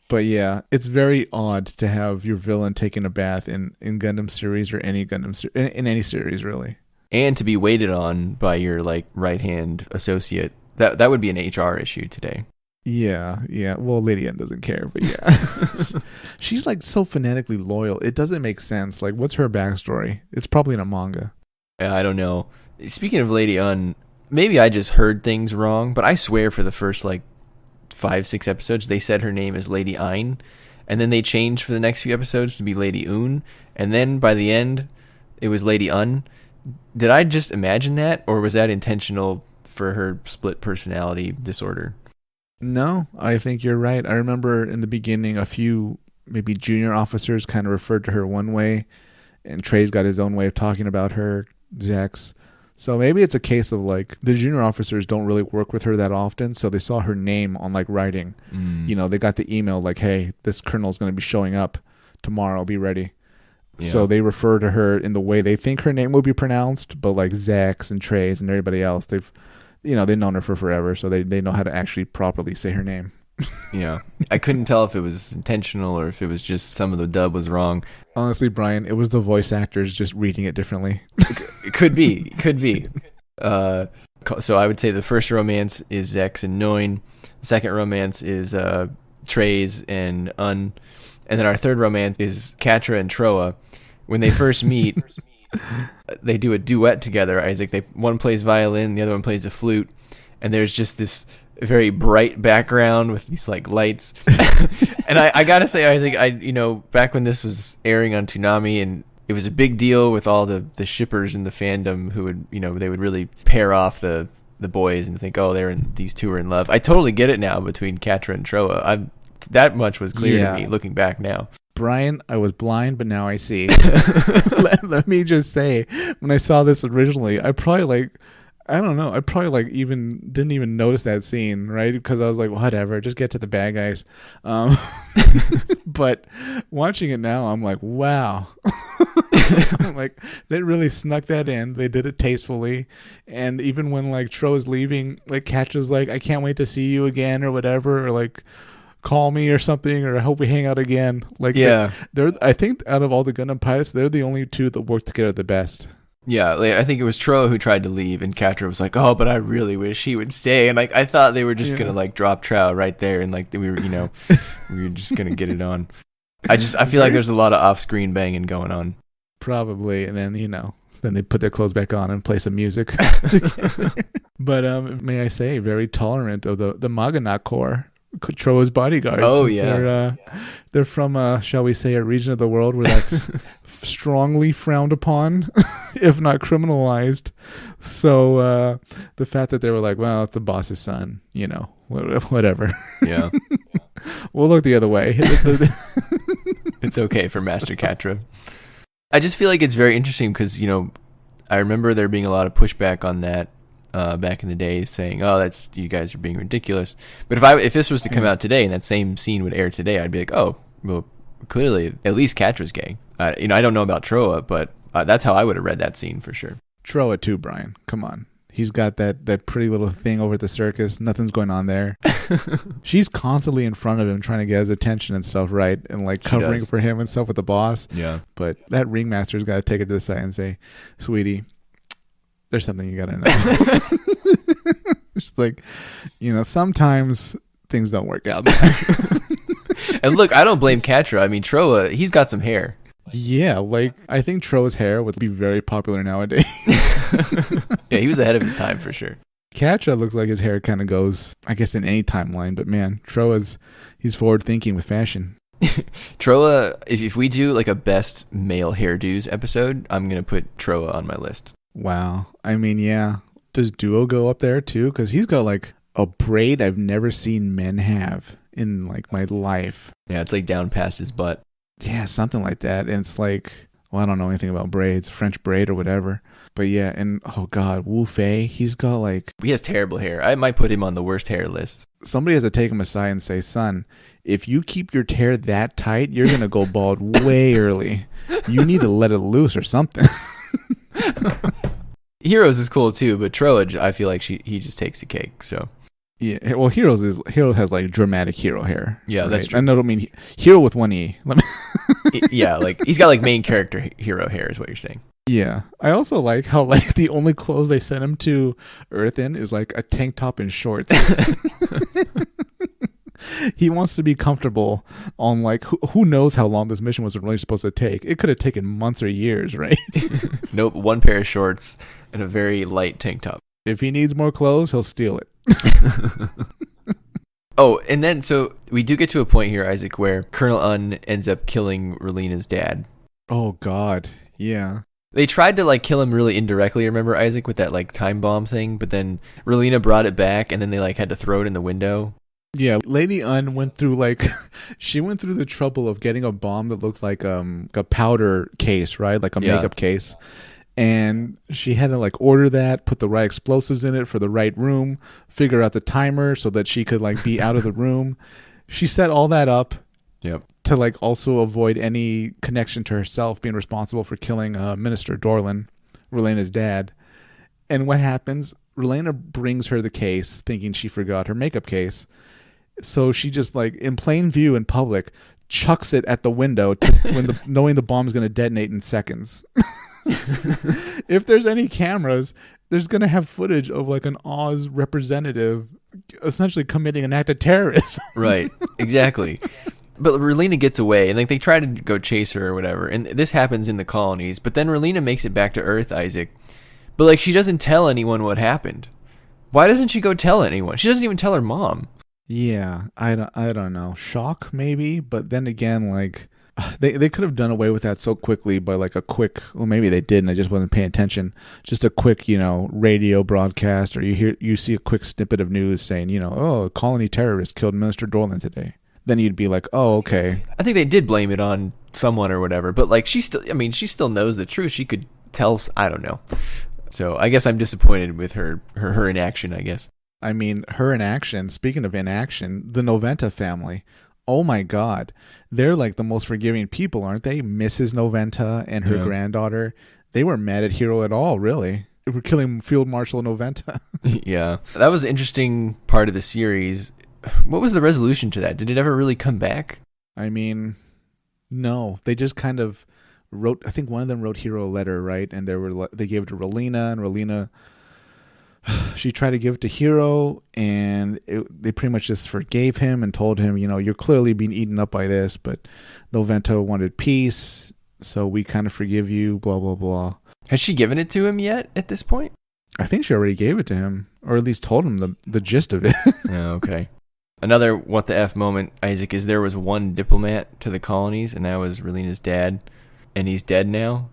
But yeah, it's very odd to have your villain taking a bath in Gundam series or any Gundam in any series really. And to be waited on by your like right-hand associate. That would be an HR issue today. Yeah. Well, Lady N doesn't care, but yeah. She's like so fanatically loyal. It doesn't make sense. Like, what's her backstory? It's probably in a manga. I don't know. Speaking of Lady Un, maybe I just heard things wrong, but I swear for the first like 5-6 episodes, they said her name is Lady Ein, and then they changed for the next few episodes to be Lady Un, and then by the end, it was Lady Un. Did I just imagine that, or was that intentional for her split personality disorder? No, I think you're right. I remember in the beginning, a few maybe junior officers kind of referred to her one way, and Treize got his own way of talking about her, Zex. So maybe it's a case of like the junior officers don't really work with her that often, so they saw her name on like writing. You know, they got the email like, hey, this colonel's going to be showing up tomorrow, be ready. Yeah. So they refer to her in the way they think her name will be pronounced, but like Zex and Treize and everybody else, they've known her for forever, so they know how to actually properly say her name. Yeah. I couldn't tell if it was intentional or if it was just some of the dub was wrong. Honestly, Brian, it was the voice actors just reading it differently. It could be. So I would say the first romance is Zex and Noin. The second romance is Treize and Un. And then our third romance is Quatre and Trowa. When they first meet, they do a duet together, Isaac. One plays violin, the other one plays the flute. And there's just this very bright background with these like lights. And I gotta say, Isaac, back when this was airing on Toonami, and it was a big deal with all the shippers in the fandom who would, they would really pair off the boys and think, oh, these two are in love. I totally get it now between Quatre and Trowa. That much was clear to me looking back now. Brian, I was blind, but now I see. Let me just say, when I saw this originally, I probably even didn't even notice that scene, right? Because I was like, whatever, just get to the bad guys. But watching it now, I'm like, wow. I'm like, they really snuck that in. They did it tastefully. And even when like Tro's leaving, like Catra's like, I can't wait to see you again or whatever, or like, call me or something, or I hope we hang out again. Like, yeah, they're I think out of all the Gundam pilots, they're the only two that work together the best. Yeah, like, I think it was Trowa who tried to leave, and Quatre was like, "Oh, but I really wish he would stay." And like, I thought they were just gonna like drop Trowa right there, and like we were just gonna get it on. I feel like there's a lot of off-screen banging going on. Probably, and then then they put their clothes back on and play some music. But may I say, very tolerant of the Maganat Corps, Trowa's bodyguards. Oh, yeah. They're from, shall we say, a region of the world where that's strongly frowned upon, if not criminalized. So the fact that they were like, well, it's the boss's son, whatever. Yeah. We'll look the other way. It's okay for Master Quatre. I just feel like it's very interesting because, I remember there being a lot of pushback on that back in the day, saying, "Oh, you guys are being ridiculous." But if this was to come out today and that same scene would air today, I'd be like, "Oh, well, clearly at least Quatre's gay." I don't know about Trowa, but that's how I would have read that scene for sure. Trowa too, Brian. Come on. He's got that pretty little thing over at the circus. Nothing's going on there. She's constantly in front of him trying to get his attention and stuff, right? And like covering for him and stuff with the boss. Yeah. But that ringmaster's got to take her to the side and say, "Sweetie, there's something you got to know." It's like, sometimes things don't work out. And look, I don't blame Quatre. I mean, Trowa, he's got some hair. Yeah, like I think Trowa's hair would be very popular nowadays. Yeah, he was ahead of his time for sure. Quatre looks like his hair kind of goes, I guess, in any timeline. But man, he's forward thinking with fashion. Trowa, if we do like a best male hairdos episode, I'm gonna put Trowa on my list. Wow, I mean, yeah. Does Duo go up there too? Because he's got like a braid I've never seen men have in like my life. Yeah, it's like down past his butt. Yeah, something like that. And it's like, well, I don't know anything about braids, French braid or whatever. But yeah, and oh god, Wu Fei, he's got like... He has terrible hair. I might put him on the worst hair list. Somebody has to take him aside and say, "Son, if you keep your hair that tight, you're going to go bald way early. You need to let it loose or something." Heroes is cool too, but Trowa, I feel like he just takes the cake, so... Yeah, well, Hero has like dramatic hero hair. Yeah, right? that's true. I don't mean hero with one E. Yeah, like he's got like main character hero hair is what you're saying. Yeah, I also like how like the only clothes they sent him to Earth in is like a tank top and shorts. He wants to be comfortable on like who knows how long this mission was really supposed to take. It could have taken months or years, right? Nope, one pair of shorts and a very light tank top. If he needs more clothes, he'll steal it. Oh, and then so we do get to a point here, Isaac, where Colonel Un ends up killing Relina's dad. Oh god, yeah. They tried to like kill him really indirectly, remember, Isaac, with that like time bomb thing, but then Relina brought it back and then they like had to throw it in the window. Yeah, Lady Un went through she went through the trouble of getting a bomb that looks like a powder case, right? Like a makeup case. And she had to like order that, put the right explosives in it for the right room, figure out the timer so that she could like be out of the room. She set all that up to like also avoid any connection to herself being responsible for killing Minister Dorlin, Relina's dad. And what happens? Relina brings her the case thinking she forgot her makeup case. So she just like in plain view in public chucks it at the window knowing the bomb's going to detonate in seconds. If there's any cameras, there's going to have footage of like an Oz representative essentially committing an act of terrorism. Right, exactly. But Relina gets away, and like they try to go chase her or whatever, and this happens in the colonies. But then Relina makes it back to Earth, Isaac. But like she doesn't tell anyone what happened. Why doesn't she go tell anyone? She doesn't even tell her mom. Yeah, I don't know. Shock maybe, but then again, like they could have done away with that so quickly by like a quick, well maybe they did and I just wasn't paying attention. Just a quick, radio broadcast, or you see a quick snippet of news saying, oh, a colony terrorist killed Minister Dorlin today. Then you'd be like, oh, okay. I think they did blame it on someone or whatever, but like she still knows the truth. She could tell, I don't know. So I guess I'm disappointed with her inaction, I guess. I mean, her inaction, speaking of inaction, the Noventa family, oh my God. They're like the most forgiving people, aren't they? Mrs. Noventa and her granddaughter, they weren't mad at Hero at all, really. They were killing Field Marshal Noventa. Yeah. That was an interesting part of the series. What was the resolution to that? Did it ever really come back? I mean, no. They just kind of wrote, I think one of them wrote Hero a letter, right? And they gave it to Relina, and Relina, she tried to give it to Hero, and they pretty much just forgave him and told him, you're clearly being eaten up by this, but Noventa wanted peace, so we kind of forgive you, blah, blah, blah. Has she given it to him yet at this point? I think she already gave it to him, or at least told him the gist of it. Oh, okay. Another what the F moment, Isaac, is there was one diplomat to the colonies, and that was Relina's dad, and he's dead now.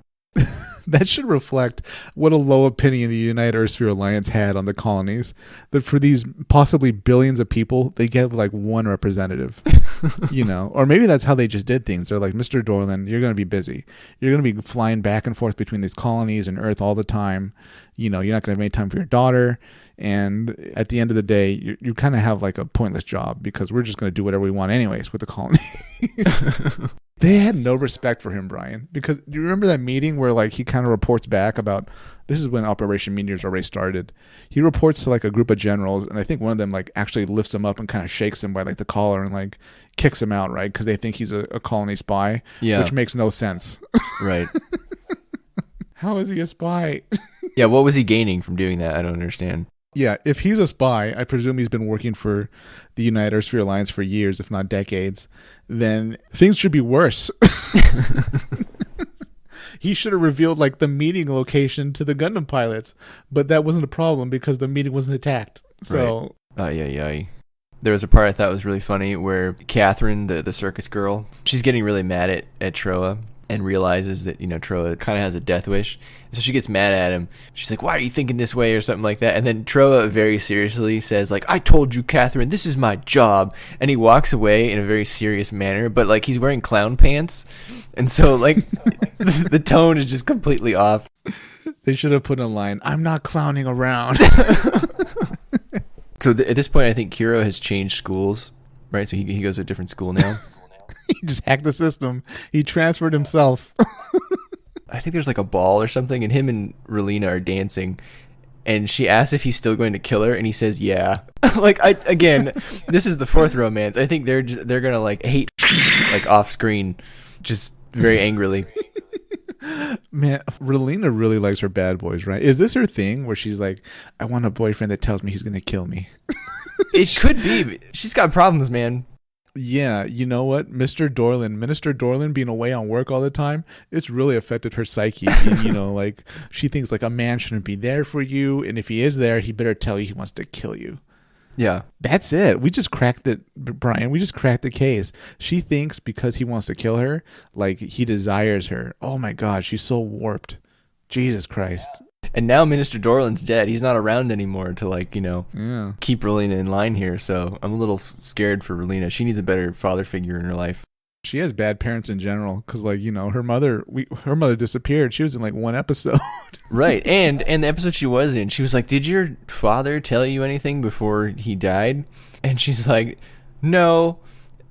That should reflect what a low opinion the United Earthsphere Alliance had on the colonies. That for these possibly billions of people, they get like one representative, or maybe that's how they just did things. They're like, Mr. Dorland, you're going to be busy. You're going to be flying back and forth between these colonies and Earth all the time. You're not going to have any time for your daughter. And at the end of the day, you kind of have like a pointless job because we're just going to do whatever we want anyways with the colonies. They had no respect for him, Brian, because do you remember that meeting where like he kind of reports back about, this is when Operation Meteors already started. He reports to like a group of generals, and I think one of them like actually lifts him up and kind of shakes him by like the collar and like kicks him out, right? Because they think he's a colony spy, which makes no sense. Right. How is he a spy? Yeah, what was he gaining from doing that? I don't understand. Yeah, if he's a spy, I presume he's been working for the United Earthsphere Alliance for years, if not decades, then things should be worse. He should have revealed like the meeting location to the Gundam pilots, but that wasn't a problem because the meeting wasn't attacked. So, right. There was a part I thought was really funny where Catherine, the circus girl, she's getting really mad at Trowa and realizes that, Trowa kind of has a death wish. So she gets mad at him. She's like, why are you thinking this way or something like that? And then Trowa very seriously says, like, I told you, Catherine, this is my job. And he walks away in a very serious manner, but like he's wearing clown pants. And so like the tone is just completely off. They should have put in a line, I'm not clowning around. So at this point, I think Kiro has changed schools, right? So he goes to a different school now. He just hacked the system. He transferred himself. I think there's like a ball or something, and him and Relina are dancing. And she asks if he's still going to kill her, and he says, "Yeah." Again, this is the fourth romance. I think they're gonna like hate like off screen, just very angrily. Man, Relina really likes her bad boys, right? Is this her thing where she's like, "I want a boyfriend that tells me he's gonna kill me"? It could be. She's got problems, man. Yeah, you know what? Minister Dorland being away on work all the time, it's really affected her psyche. And, like she thinks like a man shouldn't be there for you. And if he is there, he better tell you he wants to kill you. Yeah. That's it. We just cracked it, Brian. We just cracked the case. She thinks because he wants to kill her, like he desires her. Oh my God, she's so warped. Jesus Christ. And now Minister Dorland's dead. He's not around anymore to keep Relina in line here. So I'm a little scared for Relina. She needs a better father figure in her life. She has bad parents in general because, her mother disappeared. She was in like one episode. Right. And the episode she was in, she was like, did your father tell you anything before he died? And she's like, no.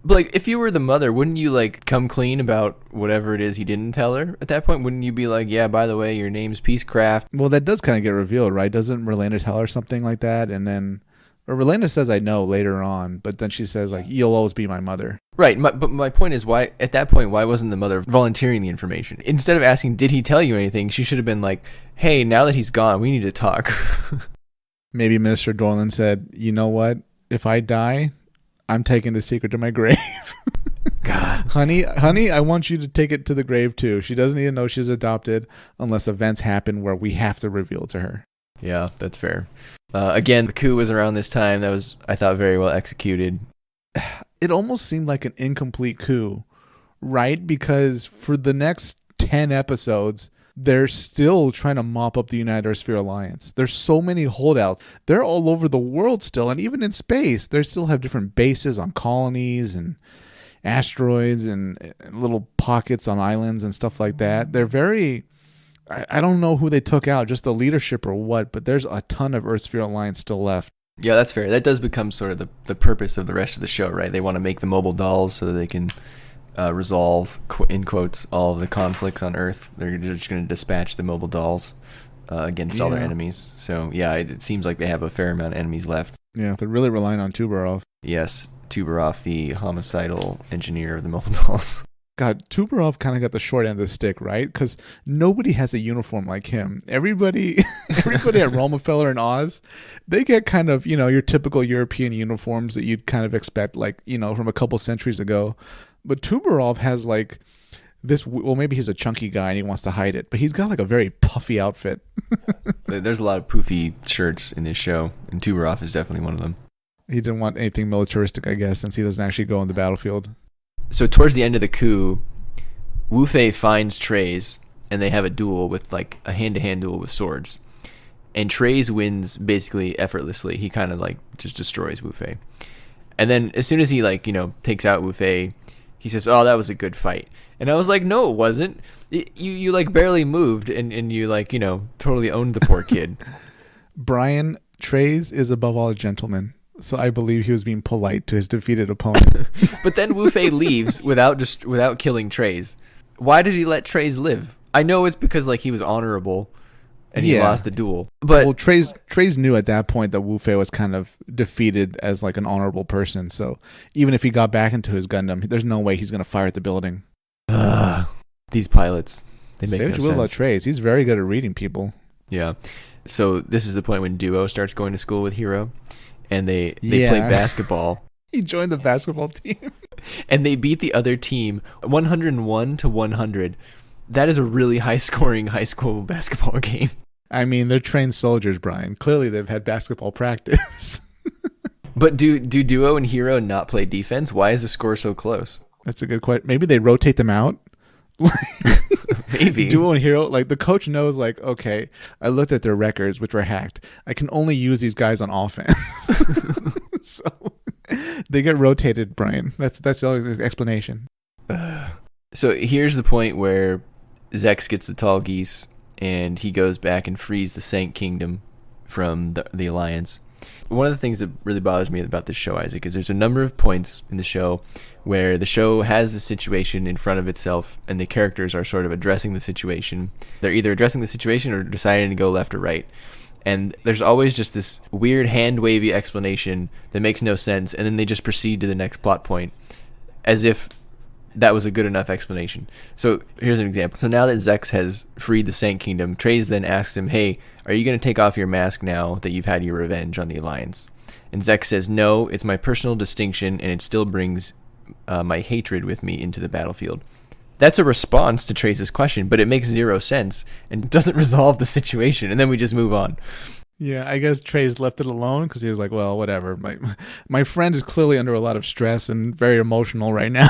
But like, if you were the mother, wouldn't you like come clean about whatever it is he didn't tell her at that point? Wouldn't you be like, yeah, by the way, your name's Peacecraft? Well, that does kind of get revealed, right? Doesn't Relena tell her something like that? And then, or Relena says, I know later on, but then she says like, you'll always be my mother. Right. But my point is, why at that point, why wasn't the mother volunteering the information? Instead of asking, did he tell you anything? She should have been like, hey, now that he's gone, we need to talk. Maybe Minister Dorland said, you know what? If I die, I'm taking the secret to my grave. God. Honey, I want you to take it to the grave too. She doesn't need to know she's adopted unless events happen where we have to reveal it to her. Yeah, that's fair. Again, the coup was around this time. That was, I thought, very well executed. It almost seemed like an incomplete coup, right? Because for the next 10 episodes, they're still trying to mop up the United Earthsphere Alliance. There's so many holdouts. They're all over the world still, and even in space, they still have different bases on colonies and asteroids and little pockets on islands and stuff like that. They're very... I don't know who they took out, just the leadership or what, but there's a ton of Earthsphere Alliance still left. Yeah, that's fair. That does become sort of the purpose of the rest of the show, right? They want to make the mobile dolls so that they can... resolve, in quotes, all of the conflicts on Earth. They're just going to dispatch the mobile dolls against all their enemies. So, yeah, it seems like they have a fair amount of enemies left. Yeah, they're really relying on Tubarov. Yes, Tubarov, the homicidal engineer of the mobile dolls. God, Tubarov kind of got the short end of the stick, right? Because nobody has a uniform like him. Everybody at Romefeller and Oz, they get kind of, your typical European uniforms that you'd kind of expect, like, from a couple centuries ago. But Tubarov has like this, well, maybe he's a chunky guy and he wants to hide it, but he's got like a very puffy outfit. There's a lot of poofy shirts in this show, and Tubarov is definitely one of them. He didn't want anything militaristic, I guess, since he doesn't actually go on the battlefield. So towards the end of the coup, Wu Fei finds Treize, and they have a duel with like a hand-to-hand duel with swords. And Treize wins basically effortlessly. He kind of like just destroys Wu Fei. And then as soon as he like, takes out Wu Fei, he says, "Oh, that was a good fight." And I was like, "No, it wasn't. You like barely moved and you like, totally owned the poor kid." Brian, Treize is above all a gentleman. So I believe he was being polite to his defeated opponent. But then Wu Fei leaves without killing Treize. Why did he let Treize live? I know it's because like he was honorable and he lost the duel. But well, Treize knew at that point that Wu Fei was kind of defeated as like an honorable person. So even if he got back into his Gundam, there's no way he's going to fire at the building. These pilots, they make Say no what you sense. will about Treize. He's very good at reading people. Yeah. So this is the point when Duo starts going to school with Hero, and they play basketball. He joined the basketball team. And they beat the other team 101-100. That is a really high-scoring high school basketball game. I mean, they're trained soldiers, Brian. Clearly, they've had basketball practice. But do Duo and Hero not play defense? Why is the score so close? That's a good question. Maybe they rotate them out. Maybe. Duo and Hero, like the coach knows, like, okay, I looked at their records, which were hacked. I can only use these guys on offense. So they get rotated, Brian. That's the only explanation. So here's the point where Zex gets the tall geese, and he goes back and frees the Sank Kingdom from the Alliance. One of the things that really bothers me about this show, Isaac, is there's a number of points in the show where the show has the situation in front of itself and the characters are sort of addressing the situation. They're either addressing the situation or deciding to go left or right. And there's always just this weird hand-wavy explanation that makes no sense, and then they just proceed to the next plot point as if that was a good enough explanation. So here's an example. So now that Zex has freed the Sank Kingdom, Treize then asks him, "Hey, are you going to take off your mask now that you've had your revenge on the Alliance?" And Zex says, "No, it's my personal distinction, and it still brings my hatred with me into the battlefield." That's a response to Treize's question, but it makes zero sense and doesn't resolve the situation, and then we just move on. Yeah, I guess Treize left it alone because he was like, well, whatever. My friend is clearly under a lot of stress and very emotional right now.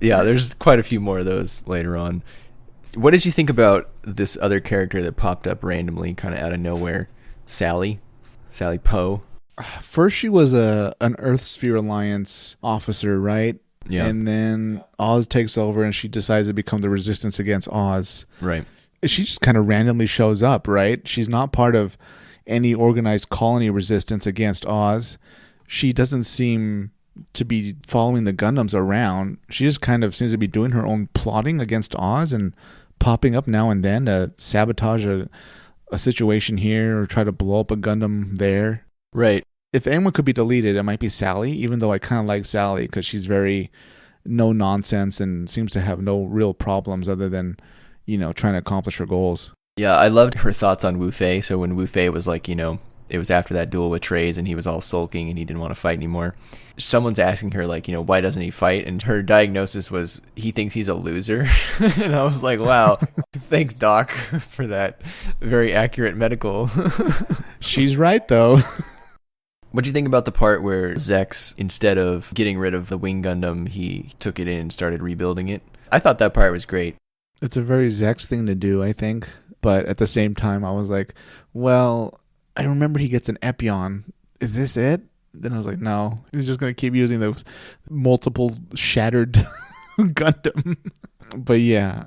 Yeah, there's quite a few more of those later on. What did you think about this other character that popped up randomly, kind of out of nowhere? Sally Poe. First, she was an Earth Sphere Alliance officer, right? Yeah. And then Oz takes over and she decides to become the resistance against Oz. Right. She just kind of randomly shows up, right? She's not part of any organized colony resistance against Oz. She doesn't seem to be following the Gundams around. She just kind of seems to be doing her own plotting against Oz and popping up now and then to sabotage a situation here or try to blow up a Gundam there. Right. If anyone could be deleted, it might be Sally, even though I kind of like Sally because she's very no nonsense and seems to have no real problems other than, trying to accomplish her goals. Yeah, I loved her thoughts on Wu Fei. So when Wu Fei was like, it was after that duel with Treize and he was all sulking and he didn't want to fight anymore. Someone's asking her, like, why doesn't he fight? And her diagnosis was he thinks he's a loser. And I was like, wow, thanks, Doc, for that very accurate medical. She's right, though. What do you think about the part where Zex, instead of getting rid of the Wing Gundam, he took it in and started rebuilding it? I thought that part was great. It's a very Zex thing to do, I think. But at the same time, I was like, well, I remember he gets an Epion. Is this it? Then I was like, no. He's just going to keep using those multiple shattered Gundam. But yeah,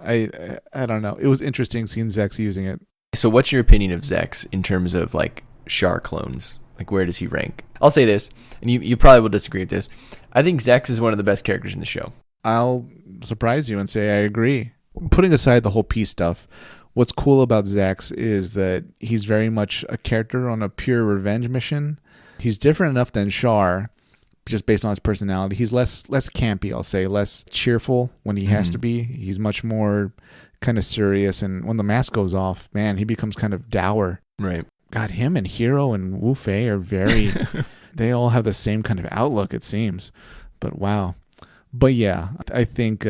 I don't know. It was interesting seeing Zex using it. So what's your opinion of Zex in terms of, like, Char clones? Like, where does he rank? I'll say this, and you probably will disagree with this. I think Zex is one of the best characters in the show. I'll surprise you and say I agree. Putting aside the whole peace stuff, what's cool about Zex is that he's very much a character on a pure revenge mission. He's different enough than Char, just based on his personality. He's less campy, I'll say, less cheerful when he has to be. He's much more kind of serious, and when the mask goes off, man, he becomes kind of dour. Right. God, him and Hero and Wu Fei are very... they all have the same kind of outlook, it seems. But wow. But yeah, I think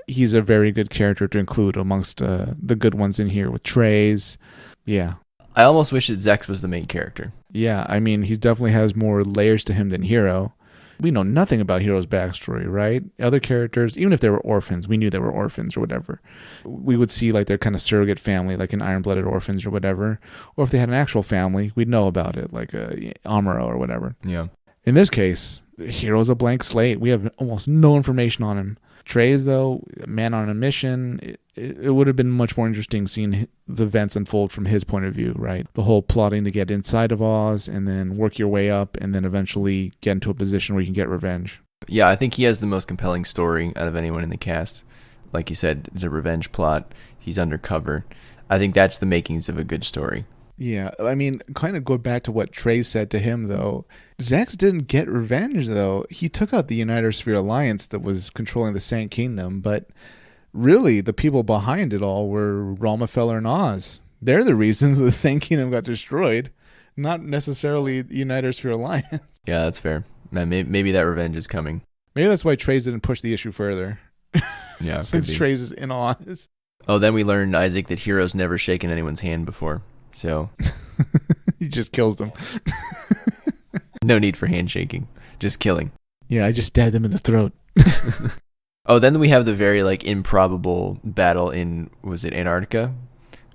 he's a very good character to include amongst the good ones in here with Treize. Yeah. I almost wish that Zex was the main character. Yeah, I mean, he definitely has more layers to him than Hero. We know nothing about Hero's backstory, right? Other characters, even if they were orphans, we knew they were orphans or whatever. We would see like their kind of surrogate family, like in Iron-Blooded Orphans or whatever. Or if they had an actual family, we'd know about it, like Amuro or whatever. Yeah. In this case, Hero's a blank slate. We have almost no information on him. Treize, though, man on a mission, it would have been much more interesting seeing the events unfold from his point of view, right? The whole plotting to get inside of Oz and then work your way up and then eventually get into a position where you can get revenge. Yeah, I think he has the most compelling story out of anyone in the cast. Like you said, it's a revenge plot. He's undercover. I think that's the makings of a good story. Yeah, I mean, kind of go back to what Treize said to him, though. Zex didn't get revenge, though. He took out the United Sphere Alliance that was controlling the Sand Kingdom, but really, the people behind it all were Romefeller and Oz. They're the reasons the Sand Kingdom got destroyed, not necessarily the United Sphere Alliance. Yeah, that's fair. Man, maybe that revenge is coming. Maybe that's why Treize didn't push the issue further. Yeah, since Treize is in Oz. Oh, then we learned, Isaac, that Hero's never shaken anyone's hand before. So he just kills them. No need for handshaking. Just killing. Yeah, I just stabbed him in the throat. Oh, then we have the very improbable battle in, was it Antarctica?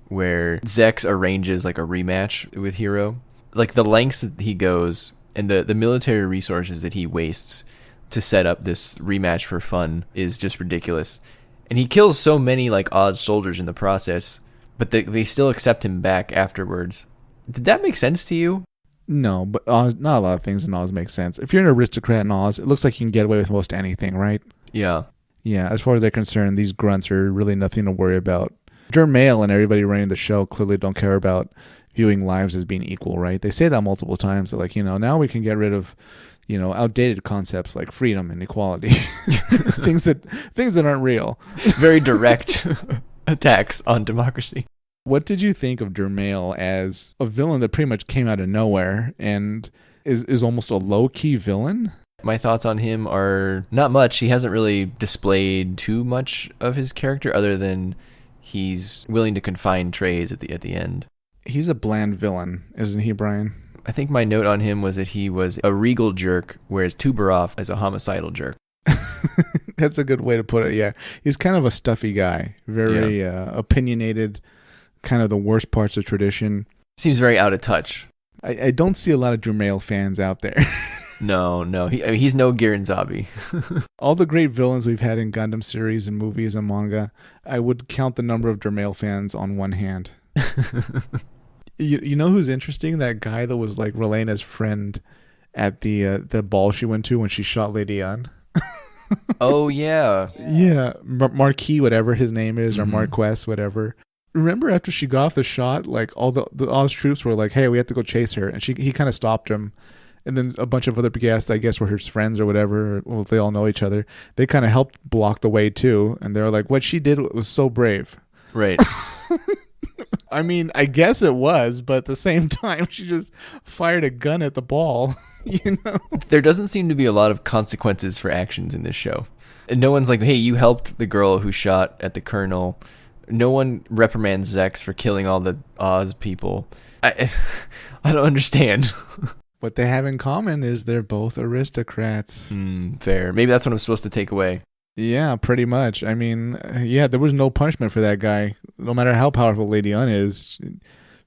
Where Zex arranges a rematch with Hero. The lengths that he goes and the military resources that he wastes to set up this rematch for fun is just ridiculous. And he kills so many Oz soldiers in the process, but they still accept him back afterwards. Did that make sense to you? No, but Oz, not a lot of things in Oz make sense. If you're an aristocrat in Oz, it looks like you can get away with most anything, right? Yeah. Yeah, as far as they're concerned, these grunts are really nothing to worry about. Jermail and everybody running the show clearly don't care about viewing lives as being equal, right? They say that multiple times. They're now we can get rid of, outdated concepts like freedom and equality. things that aren't real. Very direct attacks on democracy. What did you think of Jermail as a villain that pretty much came out of nowhere and is almost a low-key villain? My thoughts on him are not much. He hasn't really displayed too much of his character other than he's willing to confine Treize at the end. He's a bland villain, isn't he, Brian? I think my note on him was that he was a regal jerk, whereas Tubarov is a homicidal jerk. That's a good way to put it, yeah. He's kind of a stuffy guy, very opinionated, kind of the worst parts of tradition. Seems very out of touch. I don't see a lot of Jermail fans out there. No. He's no Giranzabi. All the great villains we've had in Gundam series and movies and manga, I would count the number of Jermail fans on one hand. You know who's interesting? That guy that was Relena's friend at the ball she went to when she shot Lady Anne. Oh, yeah. Yeah, Marquis, whatever his name is, or Marquess, whatever. Remember after she got off the shot, all the Oz troops were like, hey, we have to go chase her. And he kind of stopped him. And then a bunch of other guests, I guess, were his friends or whatever. Well, they all know each other. They kind of helped block the way, too. And they were like, what she did was so brave. Right. I mean, I guess it was, but at the same time, she just fired a gun at the ball, There doesn't seem to be a lot of consequences for actions in this show. And no one's like, hey, you helped the girl who shot at the colonel. No one reprimands Zex for killing all the Oz people. I don't understand. What they have in common is they're both aristocrats. Fair. Maybe that's what I'm supposed to take away. Yeah, pretty much. I mean, there was no punishment for that guy. No matter how powerful Lady Un is,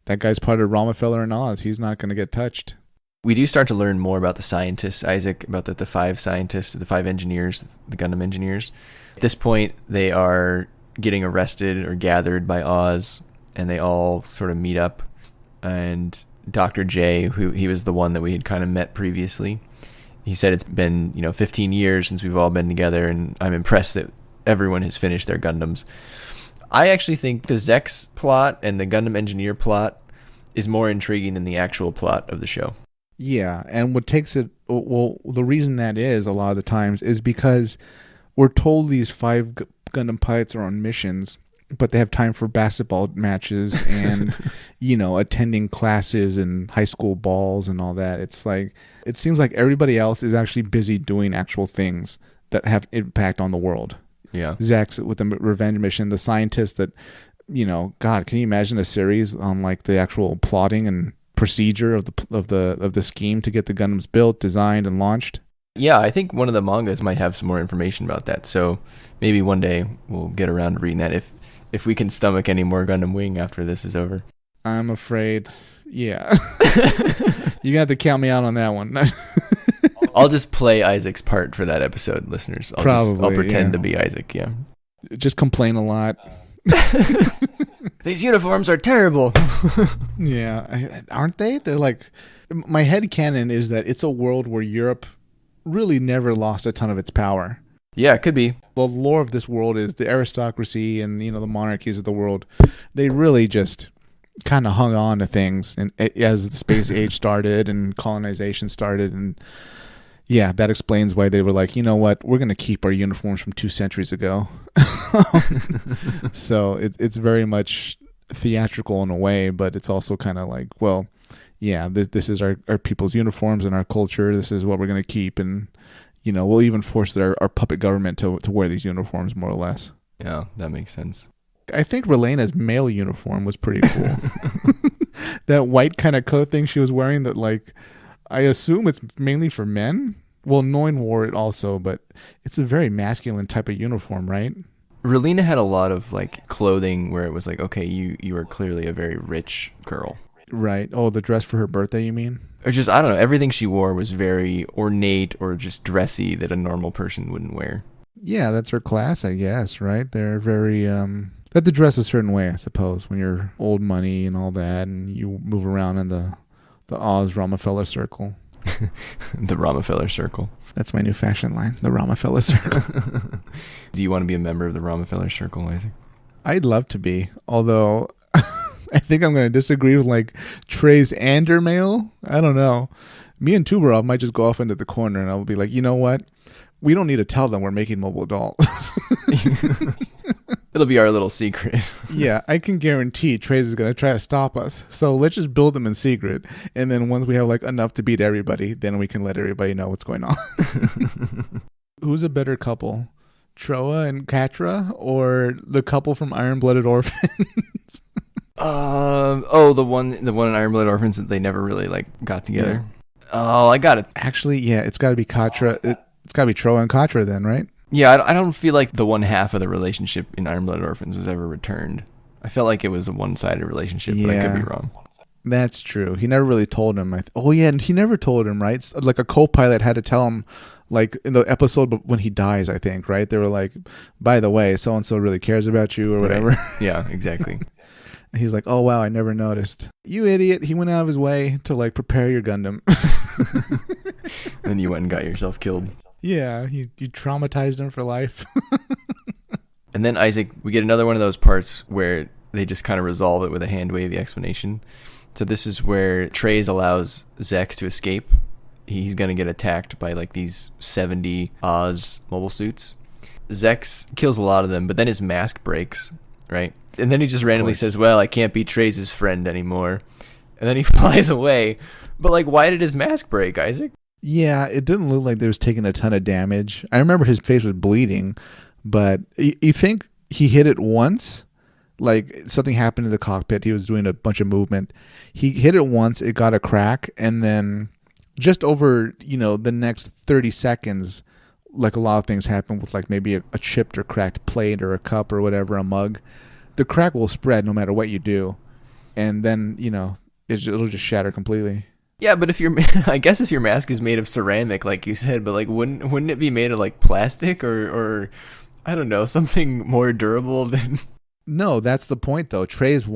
that guy's part of Romefeller and Oz. He's not going to get touched. We do start to learn more about the scientists, Isaac, about the 5 scientists, the 5 engineers, the Gundam engineers. At this point, they are getting arrested or gathered by Oz, and they all sort of meet up. And Dr. J, he was the one that we had kind of met previously. He said it's been, 15 years since we've all been together, and I'm impressed that everyone has finished their Gundams. I actually think the Zex plot and the Gundam engineer plot is more intriguing than the actual plot of the show. Yeah, and what takes it, the reason that is a lot of the times is because we're told these 5 Gundam pilots are on missions, but they have time for basketball matches and, attending classes and high school balls and all that. It's it seems like everybody else is actually busy doing actual things that have impact on the world. Yeah. Zechs with the revenge mission, the scientists that, God, can you imagine a series on like the actual plotting and procedure of the scheme to get the Gundams built, designed, and launched? Yeah, I think one of the mangas might have some more information about that. So maybe one day we'll get around to reading that if we can stomach any more Gundam Wing after this is over. I'm afraid, yeah. You're going to have to count me out on that one. I'll just play Isaac's part for that episode, listeners. I'll pretend to be Isaac, yeah. Just complain a lot. These uniforms are terrible. Yeah, aren't they? They're like, my headcanon is that it's a world where Europe really never lost a ton of its power. Yeah, it could be. The lore of this world is the aristocracy and the monarchies of the world. They really just kind of hung on to things, and as the space age started and colonization started, and yeah, that explains why they were like, you know what, we're going to keep our uniforms from 2 centuries ago. So it's very much theatrical in a way, but it's also kind of like, well, yeah, this is our people's uniforms and our culture. This is what we're going to keep, and we'll even force our puppet government to wear these uniforms, more or less. Yeah, that makes sense. I think Relena's male uniform was pretty cool. That white kind of coat thing she was wearing that, like, I assume it's mainly for men. Well, Noin wore it also, but it's a very masculine type of uniform, right? Relena had a lot of like clothing where it was like, okay, you are clearly a very rich girl. Right. Oh, the dress for her birthday, you mean? Or just, I don't know, everything she wore was very ornate or just dressy that a normal person wouldn't wear. Yeah, that's her class, I guess, right? They're very, that to dress a certain way, I suppose, when you're old money and all that, and you move around in the Oz Romefeller Circle. The Romefeller Circle. That's my new fashion line, the Romefeller Circle. Do you want to be a member of the Romefeller Circle, Isaac? I'd love to be, although I think I'm going to disagree with like Treize and Dermail. I don't know. Me and Tubarov might just go off into the corner and I'll be like, you know what? We don't need to tell them we're making mobile dolls. It'll be our little secret. Yeah, I can guarantee Treize is going to try to stop us. So let's just build them in secret. And then once we have like enough to beat everybody, then we can let everybody know what's going on. Who's a better couple? Trowa and Quatre, or the couple from Iron-Blooded Orphans? The one in Iron-Blooded Orphans that they never really like got together. Yeah. Oh, I got it. Actually, yeah, it's got to be Quatre. It's got to be Trowa and Quatre then, right? Yeah, I don't feel like the one half of the relationship in Iron-Blooded Orphans was ever returned. I felt like it was a one-sided relationship, but I could be wrong. That's true. He never really told him. And he never told him, right? Like a co-pilot had to tell him, like in the episode when he dies, I think, right? They were like, by the way, so-and-so really cares about you or whatever. Right. Yeah, exactly. He's like, oh, wow, I never noticed. You idiot. He went out of his way to like prepare your Gundam. Then you went and got yourself killed. Yeah, you traumatized him for life. And then, Isaac, we get another one of those parts where they just kind of resolve it with a hand-wavy explanation. So this is where Treize allows Zechs to escape. He's going to get attacked by like these 70 Oz mobile suits. Zechs kills a lot of them, but then his mask breaks, right? And then he just randomly says, well, I can't be Treize's friend anymore. And then he flies away. But like, why did his mask break, Isaac? Yeah, it didn't look like they was taking a ton of damage. I remember his face was bleeding, but you think he hit it once? Like something happened in the cockpit. He was doing a bunch of movement. He hit it once, it got a crack, and then just over, the next 30 seconds, like a lot of things happen with like maybe a chipped or cracked plate or a cup or whatever, a mug. The crack will spread no matter what you do. And then, it'll just shatter completely. Yeah, but I guess if your mask is made of ceramic, like you said, but like wouldn't it be made of like plastic or I don't know, something more durable than? No, that's the point though. Zechs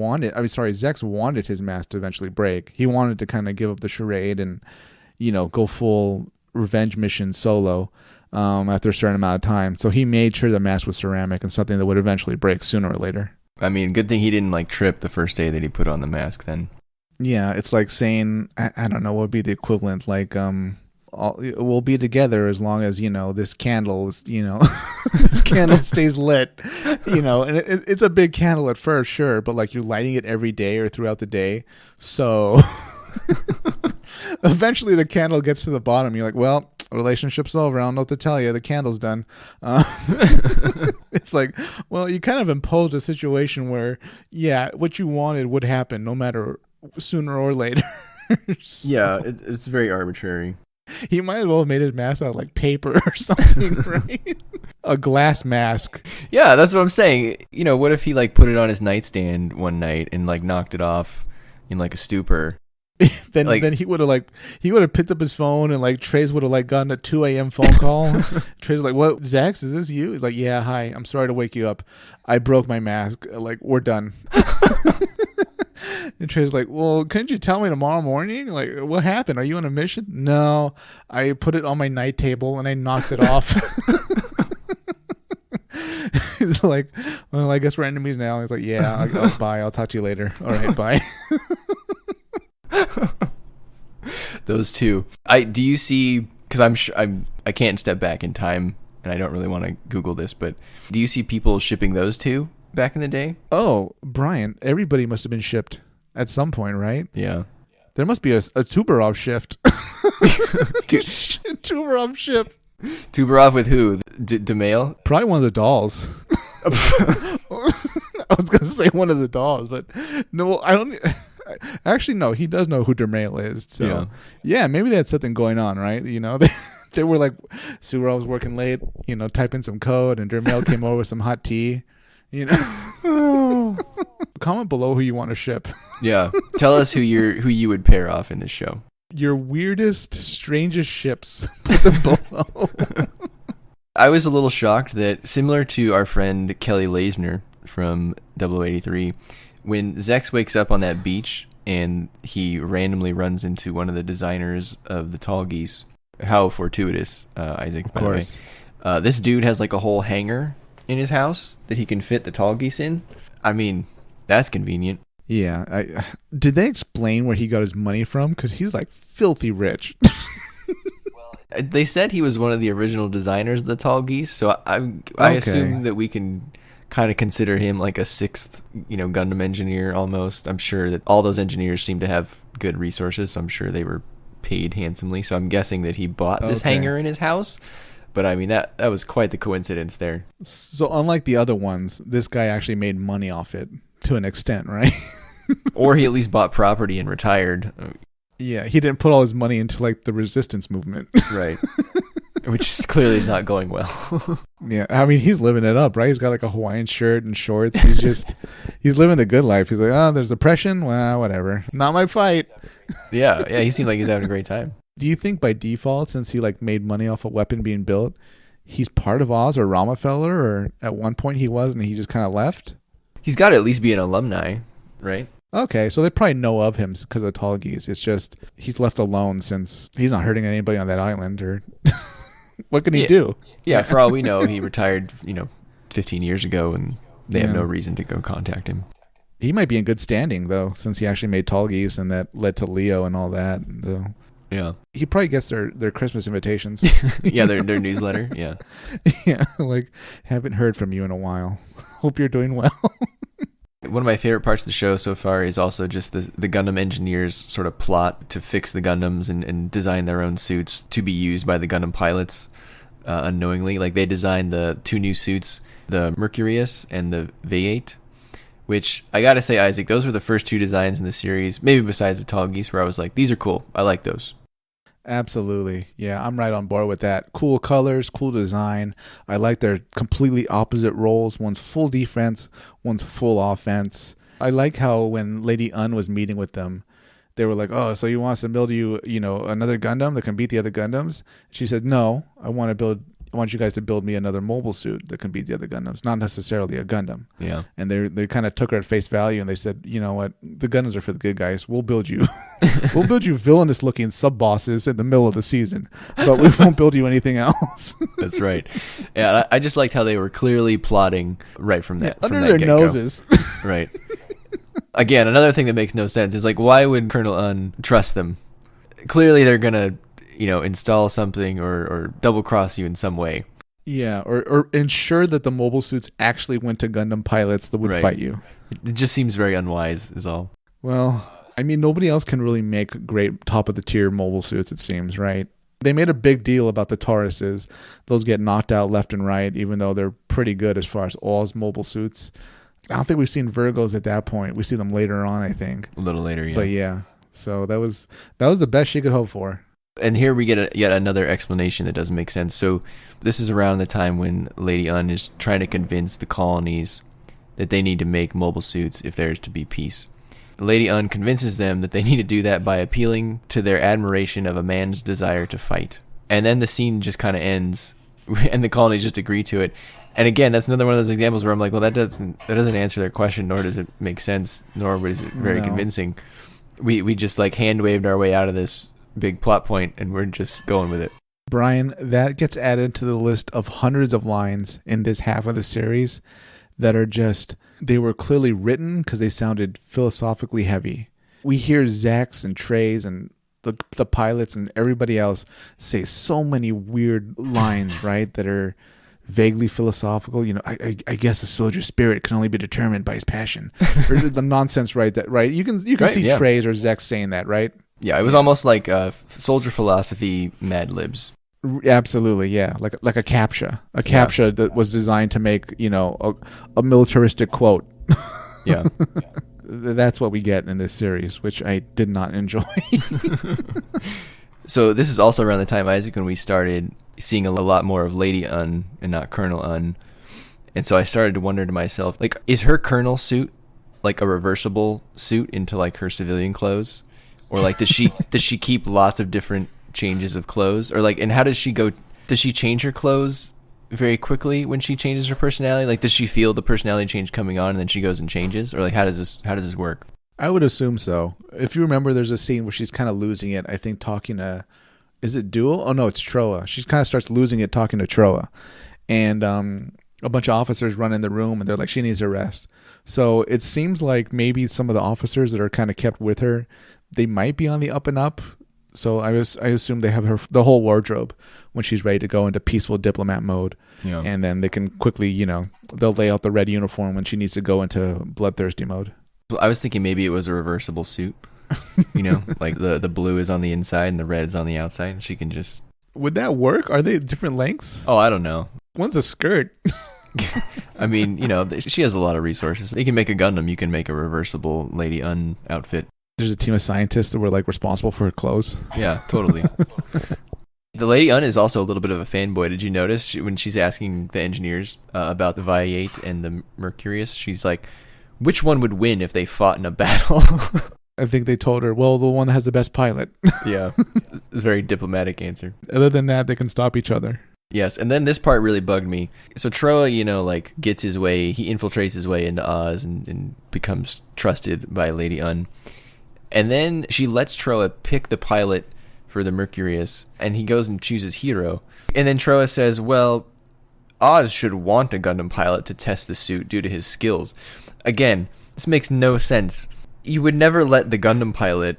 wanted his mask to eventually break. He wanted to kind of give up the charade and, go full revenge mission solo after a certain amount of time. So he made sure the mask was ceramic and something that would eventually break sooner or later. I mean, good thing he didn't like trip the first day that he put on the mask then. Yeah, it's like saying, I don't know, what would be the equivalent? Like, we'll be together as long as, this candle is, this candle stays lit, and it's a big candle at first, sure, but like you're lighting it every day or throughout the day. So eventually the candle gets to the bottom. You're like, well, relationship's over. I don't know what to tell you. The candle's done. It's like, well, you kind of imposed a situation where, yeah, what you wanted would happen no matter sooner or later. Yeah, it's very arbitrary. He might as well have made his mask out of like paper or something, right? A glass mask. Yeah, that's what I'm saying. You know, what if he like put it on his nightstand one night and like knocked it off in like a stupor? then he would have picked up his phone and like Treize would have like gotten a 2 a.m. phone call. Treize was like, "What, Zax? Is this you?" He's like, "Yeah, hi. I'm sorry to wake you up. I broke my mask. Like, we're done." And Trey's like, "Well, couldn't you tell me tomorrow morning? Like, what happened? Are you on a mission?" "No, I put it on my night table and I knocked it off." He's like, "Well, I guess we're enemies now." He's like, "Yeah, bye. I'll talk to you later." "All right, bye." Those two. Do you see? Because I can't step back in time, and I don't really want to Google this, but do you see people shipping those two back in the day? Oh, Brian, everybody must have been shipped at some point, right? Yeah. There must be a Tubarov shift. Tubarov ship. Tubarov with who? DeMail? Probably one of the dolls. I was going to say one of the dolls, but no, I don't. Actually, no, he does know who DeMail is. So, yeah, maybe they had something going on, right? You know, they were like, Tubarov was working late, you know, typing some code, and DeMail came over with some hot tea. You know, comment below who you want to ship. Yeah, tell us who you would pair off in this show. Your weirdest, strangest ships. Put them below. I was a little shocked that, similar to our friend Kelly Lasner from 0083, when Zex wakes up on that beach and he randomly runs into one of the designers of the tall geese. How fortuitous, Isaac, by the way. This dude has like a whole hangar in his house that he can fit the tall geese in. I mean, that's convenient. Yeah. Did they explain where he got his money from? Because he's like filthy rich. They said he was one of the original designers of the tall geese, so I assume that we can kind of consider him like a sixth, Gundam engineer almost. I'm sure that all those engineers seem to have good resources, so I'm sure they were paid handsomely. So I'm guessing that he bought this hangar in his house. But I mean, that was quite the coincidence there. So unlike the other ones, this guy actually made money off it to an extent, right? Or he at least bought property and retired. Yeah, he didn't put all his money into like the resistance movement. Right. Which is clearly not going well. Yeah, I mean, he's living it up, right? He's got like a Hawaiian shirt and shorts. He's living the good life. He's like, "Oh, there's oppression? Well, whatever. Not my fight." Yeah, he seemed like he's having a great time. Do you think by default, since he like made money off a weapon being built, he's part of Oz or Romefeller, or at one point he was and he just kind of left? He's got to at least be an alumni, right? Okay, so they probably know of him because of tall geese. It's just he's left alone since he's not hurting anybody on that island, or what can he do? Yeah, for all we know, he retired, 15 years ago, and they have no reason to go contact him. He might be in good standing though, since he actually made tall geese, and that led to Leo and all that. So. Yeah. He probably gets their Christmas invitations. Yeah, their newsletter. Yeah. Yeah, like, haven't heard from you in a while. Hope you're doing well. One of my favorite parts of the show so far is also just the Gundam engineers sort of plot to fix the Gundams and design their own suits to be used by the Gundam pilots unknowingly. Like, they designed the two new suits, the Mercurius and the V8, which I gotta say, Isaac, those were the first two designs in the series, maybe besides the tall geese, where I was like, these are cool. I like those. Absolutely. Yeah, I'm right on board with that. Cool colors, cool design. I like their completely opposite roles. One's full defense, one's full offense. I like how when Lady Un was meeting with them, they were like, "Oh, so you want us to build you, another Gundam that can beat the other Gundams?" She said, "No, I want you guys to build me another mobile suit that can beat the other Gundams, not necessarily a Gundam." Yeah. And they kind of took her at face value, and they said, "You know what? The Gundams are for the good guys. We'll build you villainous looking sub bosses in the middle of the season, but we won't build you anything else." That's right. Yeah, I just liked how they were clearly plotting right from that. Under from their that noses. Right. Again, another thing that makes no sense is like, why would Colonel Un trust them? Clearly, they're gonna install something or double cross you in some way. Yeah, or ensure that the mobile suits actually went to Gundam pilots that would fight you. It just seems very unwise is all. Well, I mean, nobody else can really make great top of the tier mobile suits, it seems, right? They made a big deal about the Tauruses. Those get knocked out left and right, even though they're pretty good as far as all's mobile suits. I don't think we've seen Virgos at that point. We see them later on, I think. A little later, yeah. But yeah, so that was the best she could hope for. And here we get yet another explanation that doesn't make sense. So this is around the time when Lady Un is trying to convince the colonies that they need to make mobile suits if there's to be peace. Lady Un convinces them that they need to do that by appealing to their admiration of a man's desire to fight. And then the scene just kind of ends, and the colonies just agree to it. And again, that's another one of those examples where I'm like, well, that doesn't answer their question, nor does it make sense, nor is it very convincing. We just like hand waved our way out of this big plot point, and we're just going with it. Brian, that gets added to the list of hundreds of lines in this half of the series that are just, they were clearly written because they sounded philosophically heavy. We hear Zax and Treize and the pilots and everybody else say so many weird lines, right, that are vaguely philosophical. You know, I guess a soldier's spirit can only be determined by his passion. Or the nonsense, right? That right? You can see Treize or Zax saying that, right? Yeah, it was almost like soldier philosophy Mad Libs. Absolutely, yeah, like a CAPTCHA, that was designed to make, you know, a militaristic quote. Yeah. That's what we get in this series, which I did not enjoy. So this is also around the time, Isaac, when we started seeing a lot more of Lady Un and not Colonel Un. And so I started to wonder to myself, like, is her Colonel suit like a reversible suit into like her civilian clothes? Or like does she keep lots of different changes of clothes? Or like, and how does she go? Does she change her clothes very quickly when she changes her personality? Like, does she feel the personality change coming on and then she goes and changes? Or like, how does this work? I would assume so. If you remember, there's a scene where she's kind of losing it, I think, talking to, is it Duel? Oh no, it's Trowa. She kind of starts losing it talking to Trowa. And a bunch of officers run in the room and they're like, she needs a rest. So it seems like maybe some of the officers that are kind of kept with her, they might be on the up and up. So I assume they have the whole wardrobe when she's ready to go into peaceful diplomat mode. Yeah. And then they can quickly, you know, they'll lay out the red uniform when she needs to go into bloodthirsty mode. I was thinking maybe it was a reversible suit. You know, like the blue is on the inside and the red's on the outside. She can just... Would that work? Are they different lengths? Oh, I don't know. One's a skirt. I mean, you know, she has a lot of resources. You can make a Gundam. You can make a reversible Lady Un outfit. There's a team of scientists that were like responsible for her clothes. Yeah, totally. The Lady Un is also a little bit of a fanboy. Did you notice when she's asking the engineers about the Vi-8 and the Mercurius? She's like, which one would win if they fought in a battle? I think they told her, well, the one that has the best pilot. Yeah, it's a very diplomatic answer. Other than that, they can stop each other. Yes, and then this part really bugged me. So Trowa, you know, like gets his way, he infiltrates his way into Oz and becomes trusted by Lady Un. And then she lets Trowa pick the pilot for the Mercurius, and he goes and chooses Hero. And then Trowa says, well, Oz should want a Gundam pilot to test the suit due to his skills. Again, this makes no sense. You would never let the Gundam pilot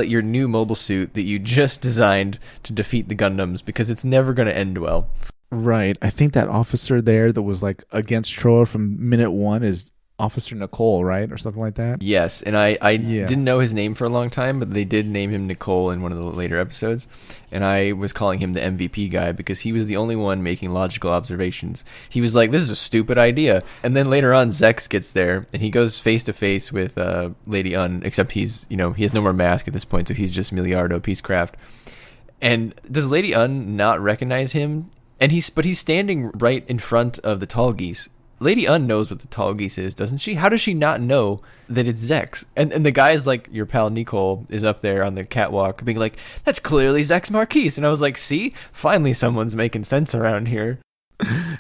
your new mobile suit that you just designed to defeat the Gundams, because it's never going to end well. Right. I think that officer there that was like against Trowa from minute one is Officer Nicole, right? Or something like that? Yes, and I didn't know his name for a long time, but they did name him Nicole in one of the later episodes, and I was calling him the MVP guy because he was the only one making logical observations. He was like, this is a stupid idea. And then later on, Zex gets there, and he goes face-to-face with Lady Un, except he's, you know, he has no more mask at this point, so he's just Miliardo Peacecraft. And does Lady Un not recognize him? And he's standing right in front of the tall geese. Lady Un knows what the tall geese is, doesn't she? How does she not know that it's Zex? And the guy's like, your pal Nicole is up there on the catwalk being like, that's clearly Zex Marquise. And I was like, see? Finally someone's making sense around here.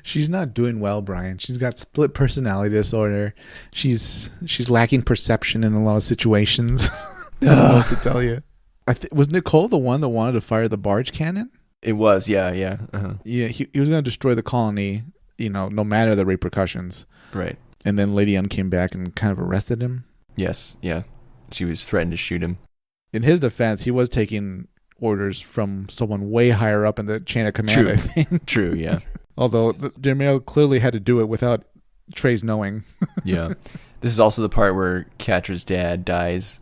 She's not doing well, Brian. She's got split personality disorder. She's lacking perception in a lot of situations. I don't know what to tell you. Was Nicole the one that wanted to fire the barge cannon? It was, yeah. Uh-huh. Yeah, he was going to destroy the colony, you know, no matter the repercussions. Right. And then Lady Un came back and kind of arrested him. Yes, yeah. She was threatened to shoot him. In his defense, he was taking orders from someone way higher up in the chain of command, True. I think. True, yeah. Although Jermail clearly had to do it without Treize knowing. Yeah. This is also the part where Quatre's dad dies,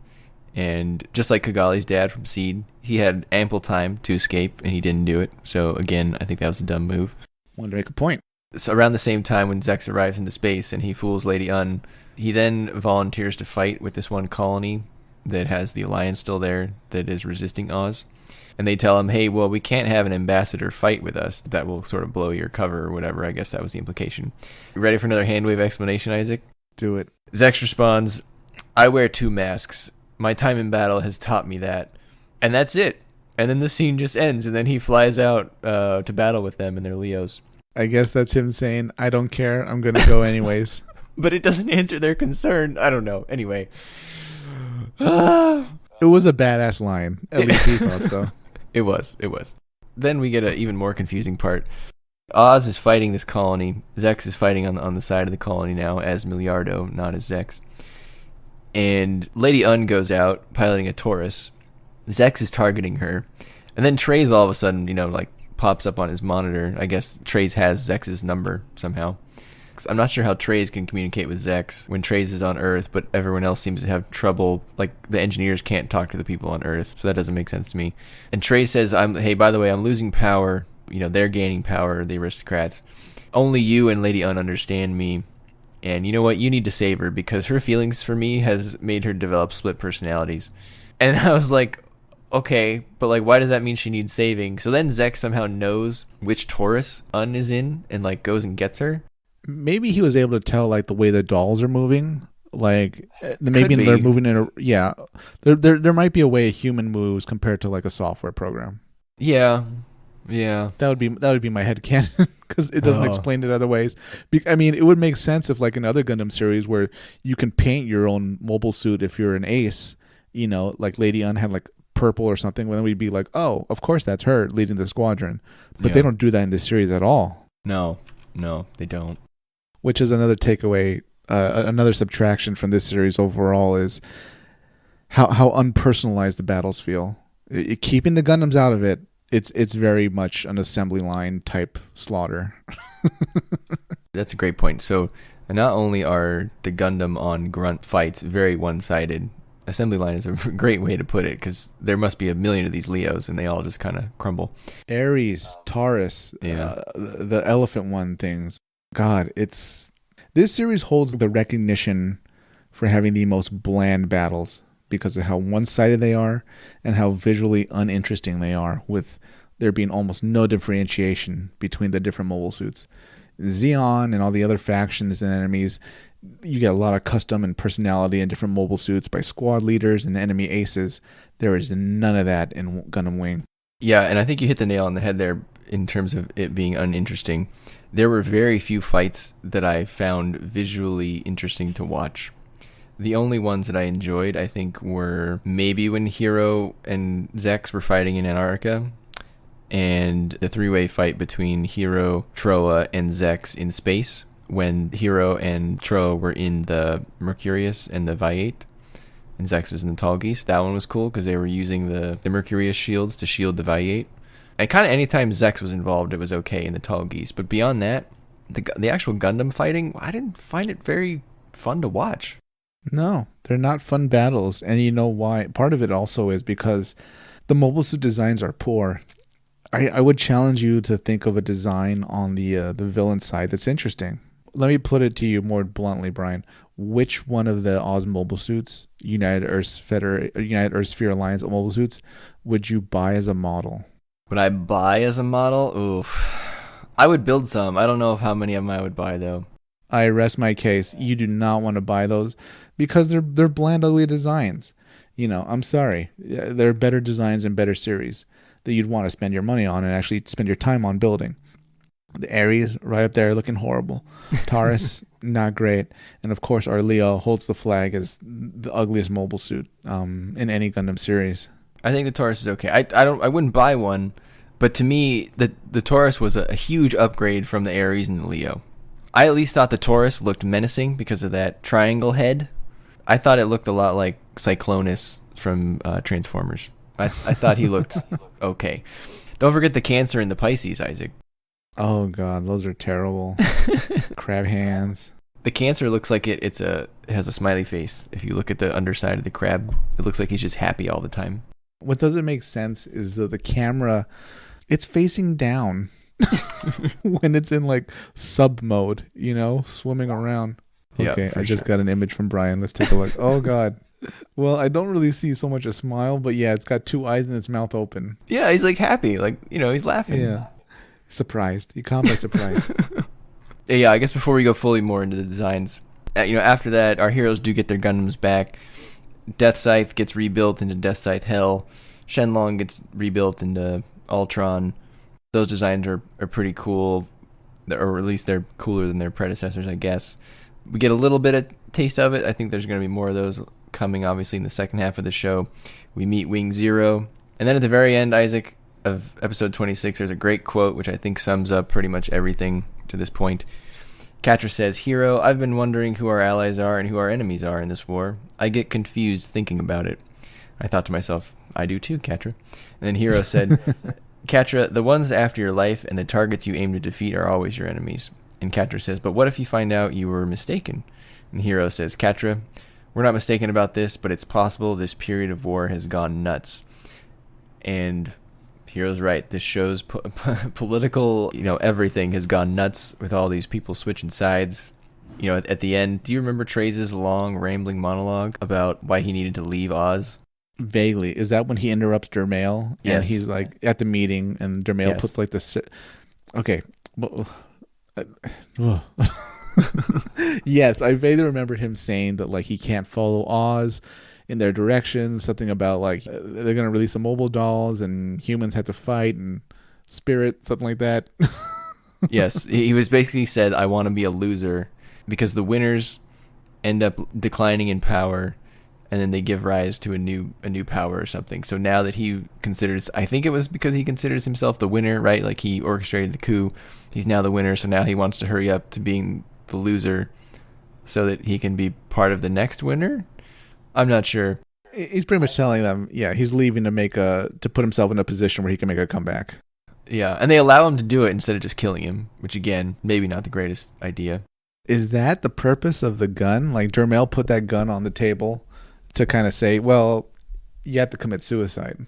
And just like Kigali's dad from Seed, he had ample time to escape, and he didn't do it. So again, I think that was a dumb move. Wanted to make a point. So around the same time when Zex arrives into space and he fools Lady Un, he then volunteers to fight with this one colony that has the Alliance still there that is resisting Oz. And they tell him, hey, well, we can't have an ambassador fight with us. That will sort of blow your cover or whatever. I guess that was the implication. You ready for another handwave explanation, Isaac? Do it. Zex responds, I wear 2 masks. My time in battle has taught me that. And that's it. And then the scene just ends, and then he flies out to battle with them and their Leos. I guess that's him saying, I don't care. I'm going to go anyways. But it doesn't answer their concern. I don't know. Anyway. It was a badass line. At least he thought so. It was. Then we get an even more confusing part. Oz is fighting this colony. Zex is fighting on the side of the colony now as Miliardo, not as Zex. And Lady Un goes out piloting a Taurus. Zex is targeting her. And then Treize all of a sudden, pops up on his monitor. I guess Treize has Zex's number somehow. I'm not sure how Treize can communicate with Zex when Treize is on Earth, but everyone else seems to have trouble. Like, the engineers can't talk to the people on Earth, so that doesn't make sense to me. And Treize says, hey, by the way, I'm losing power. They're gaining power, the aristocrats. Only you and Lady Un understand me. And you know what? You need to save her, because her feelings for me has made her develop split personalities. And I was like, okay, but why does that mean she needs saving? So then Zex somehow knows which Taurus Un is in and goes and gets her. Maybe he was able to tell the way the dolls are moving. Maybe they're moving in there might be a way a human moves compared to a software program. Yeah. That would be my headcanon, because it doesn't explain it other ways. It would make sense if in other Gundam series where you can paint your own mobile suit if you're an ace, like Lady Un had purple or something, then we'd be oh, of course that's her leading the squadron. But they don't do that in this series at all. No, they don't. Which is another takeaway, another subtraction from this series overall is how unpersonalized the battles feel. Keeping the Gundams out of it, it's very much an assembly line type slaughter. That's a great point. So not only are the Gundam on grunt fights very one-sided, assembly line is a great way to put it, because there must be a million of these Leos and they all just kind of crumble. Aries, Taurus, the elephant one things. God, this series holds the recognition for having the most bland battles because of how one-sided they are and how visually uninteresting they are, with there being almost no differentiation between the different mobile suits. Zeon and all the other factions and enemies, you get a lot of custom and personality in different mobile suits by squad leaders and enemy aces. There is none of that in Gundam Wing. Yeah, and I think you hit the nail on the head there in terms of it being uninteresting. There were very few fights that I found visually interesting to watch. The only ones that I enjoyed, I think, were maybe when Hero and Zex were fighting in Antarctica, and the 3-way fight between Hero, Trowa, and Zex in space, when Hero and Trowa were in the Mercurius and the Viate, and Zex was in the Tall Geese. That one was cool because they were using the Mercurius shields to shield the Viate. And kind of anytime Zex was involved, it was okay in the Tall Geese. But beyond that, the actual Gundam fighting, I didn't find it very fun to watch. No, they're not fun battles. And you know why? Part of it also is because the mobile suit designs are poor. I would challenge you to think of a design on the villain side that's interesting. Let me put it to you more bluntly, Brian. Which one of the Oz mobile suits, United Earth Sphere Alliance mobile suits, would you buy as a model? Would I buy as a model? Oof. I would build some. I don't know how many of them I would buy, though. I rest my case. You do not want to buy those because they're bland, ugly designs. I'm sorry. There are better designs and better series that you'd want to spend your money on and actually spend your time on building. The Aries, right up there, looking horrible. Taurus, not great. And of course, our Leo holds the flag as the ugliest mobile suit in any Gundam series. I think the Taurus is okay. I wouldn't buy one, but to me, the Taurus was a huge upgrade from the Aries and the Leo. I at least thought the Taurus looked menacing because of that triangle head. I thought it looked a lot like Cyclonus from Transformers. I thought he looked okay. Don't forget the Cancer and the Pisces, Isaac. Oh, God, those are terrible. Crab hands. The cancer looks like it has a smiley face. If you look at the underside of the crab, it looks like he's just happy all the time. What doesn't make sense is that the camera, it's facing down when it's in like sub mode, swimming around. Okay, I just got an image from Brian. Let's take a look. Oh, God. Well, I don't really see so much a smile, but yeah, it's got two eyes and its mouth open. Yeah, he's like happy. Like, he's laughing. Yeah. Surprised. He caught by surprise. Yeah, I guess before we go fully more into the designs, after that, our heroes do get their Gundams back. Death Scythe gets rebuilt into Death Scythe Hell. Shenlong gets rebuilt into Ultron. Those designs are pretty cool, or at least they're cooler than their predecessors, I guess. We get a little bit of taste of it. I think there's going to be more of those coming, obviously, in the second half of the show. We meet Wing Zero. And then at the very end, Isaac, of episode 26, there's a great quote, which I think sums up pretty much everything to this point. Quatre says, "Hero, I've been wondering who our allies are and who our enemies are in this war. I get confused thinking about it." I thought to myself, I do too, Quatre. And then Hero said, "Quatre, the ones after your life and the targets you aim to defeat are always your enemies." And Quatre says, "But what if you find out you were mistaken?" And Hero says, "Quatre, we're not mistaken about this, but it's possible this period of war has gone nuts." And Hero's right. This show's political, everything has gone nuts with all these people switching sides. At the end, do you remember Treize's long, rambling monologue about why he needed to leave Oz? Vaguely. Is that when he interrupts Dermail? Yes. And he's like at the meeting, and Dermail puts like this. Okay. Yes, I vaguely remember him saying that like he can't follow Oz in their direction, something about like they're going to release the mobile dolls and humans have to fight and spirit, something like that. Yes, he was basically said, "I want to be a loser," because the winners end up declining in power and then they give rise to a new power or something. So now that he considers, I think it was because he considers himself the winner, right? Like he orchestrated the coup. He's now the winner, so now he wants to hurry up to being the loser so that he can be part of the next winner. I'm not sure. He's pretty much telling them, he's leaving to put himself in a position where he can make a comeback. Yeah, and they allow him to do it instead of just killing him, which again, maybe not the greatest idea. Is that the purpose of the gun? Like Dermail put that gun on the table to kind of say, well, you have to commit suicide.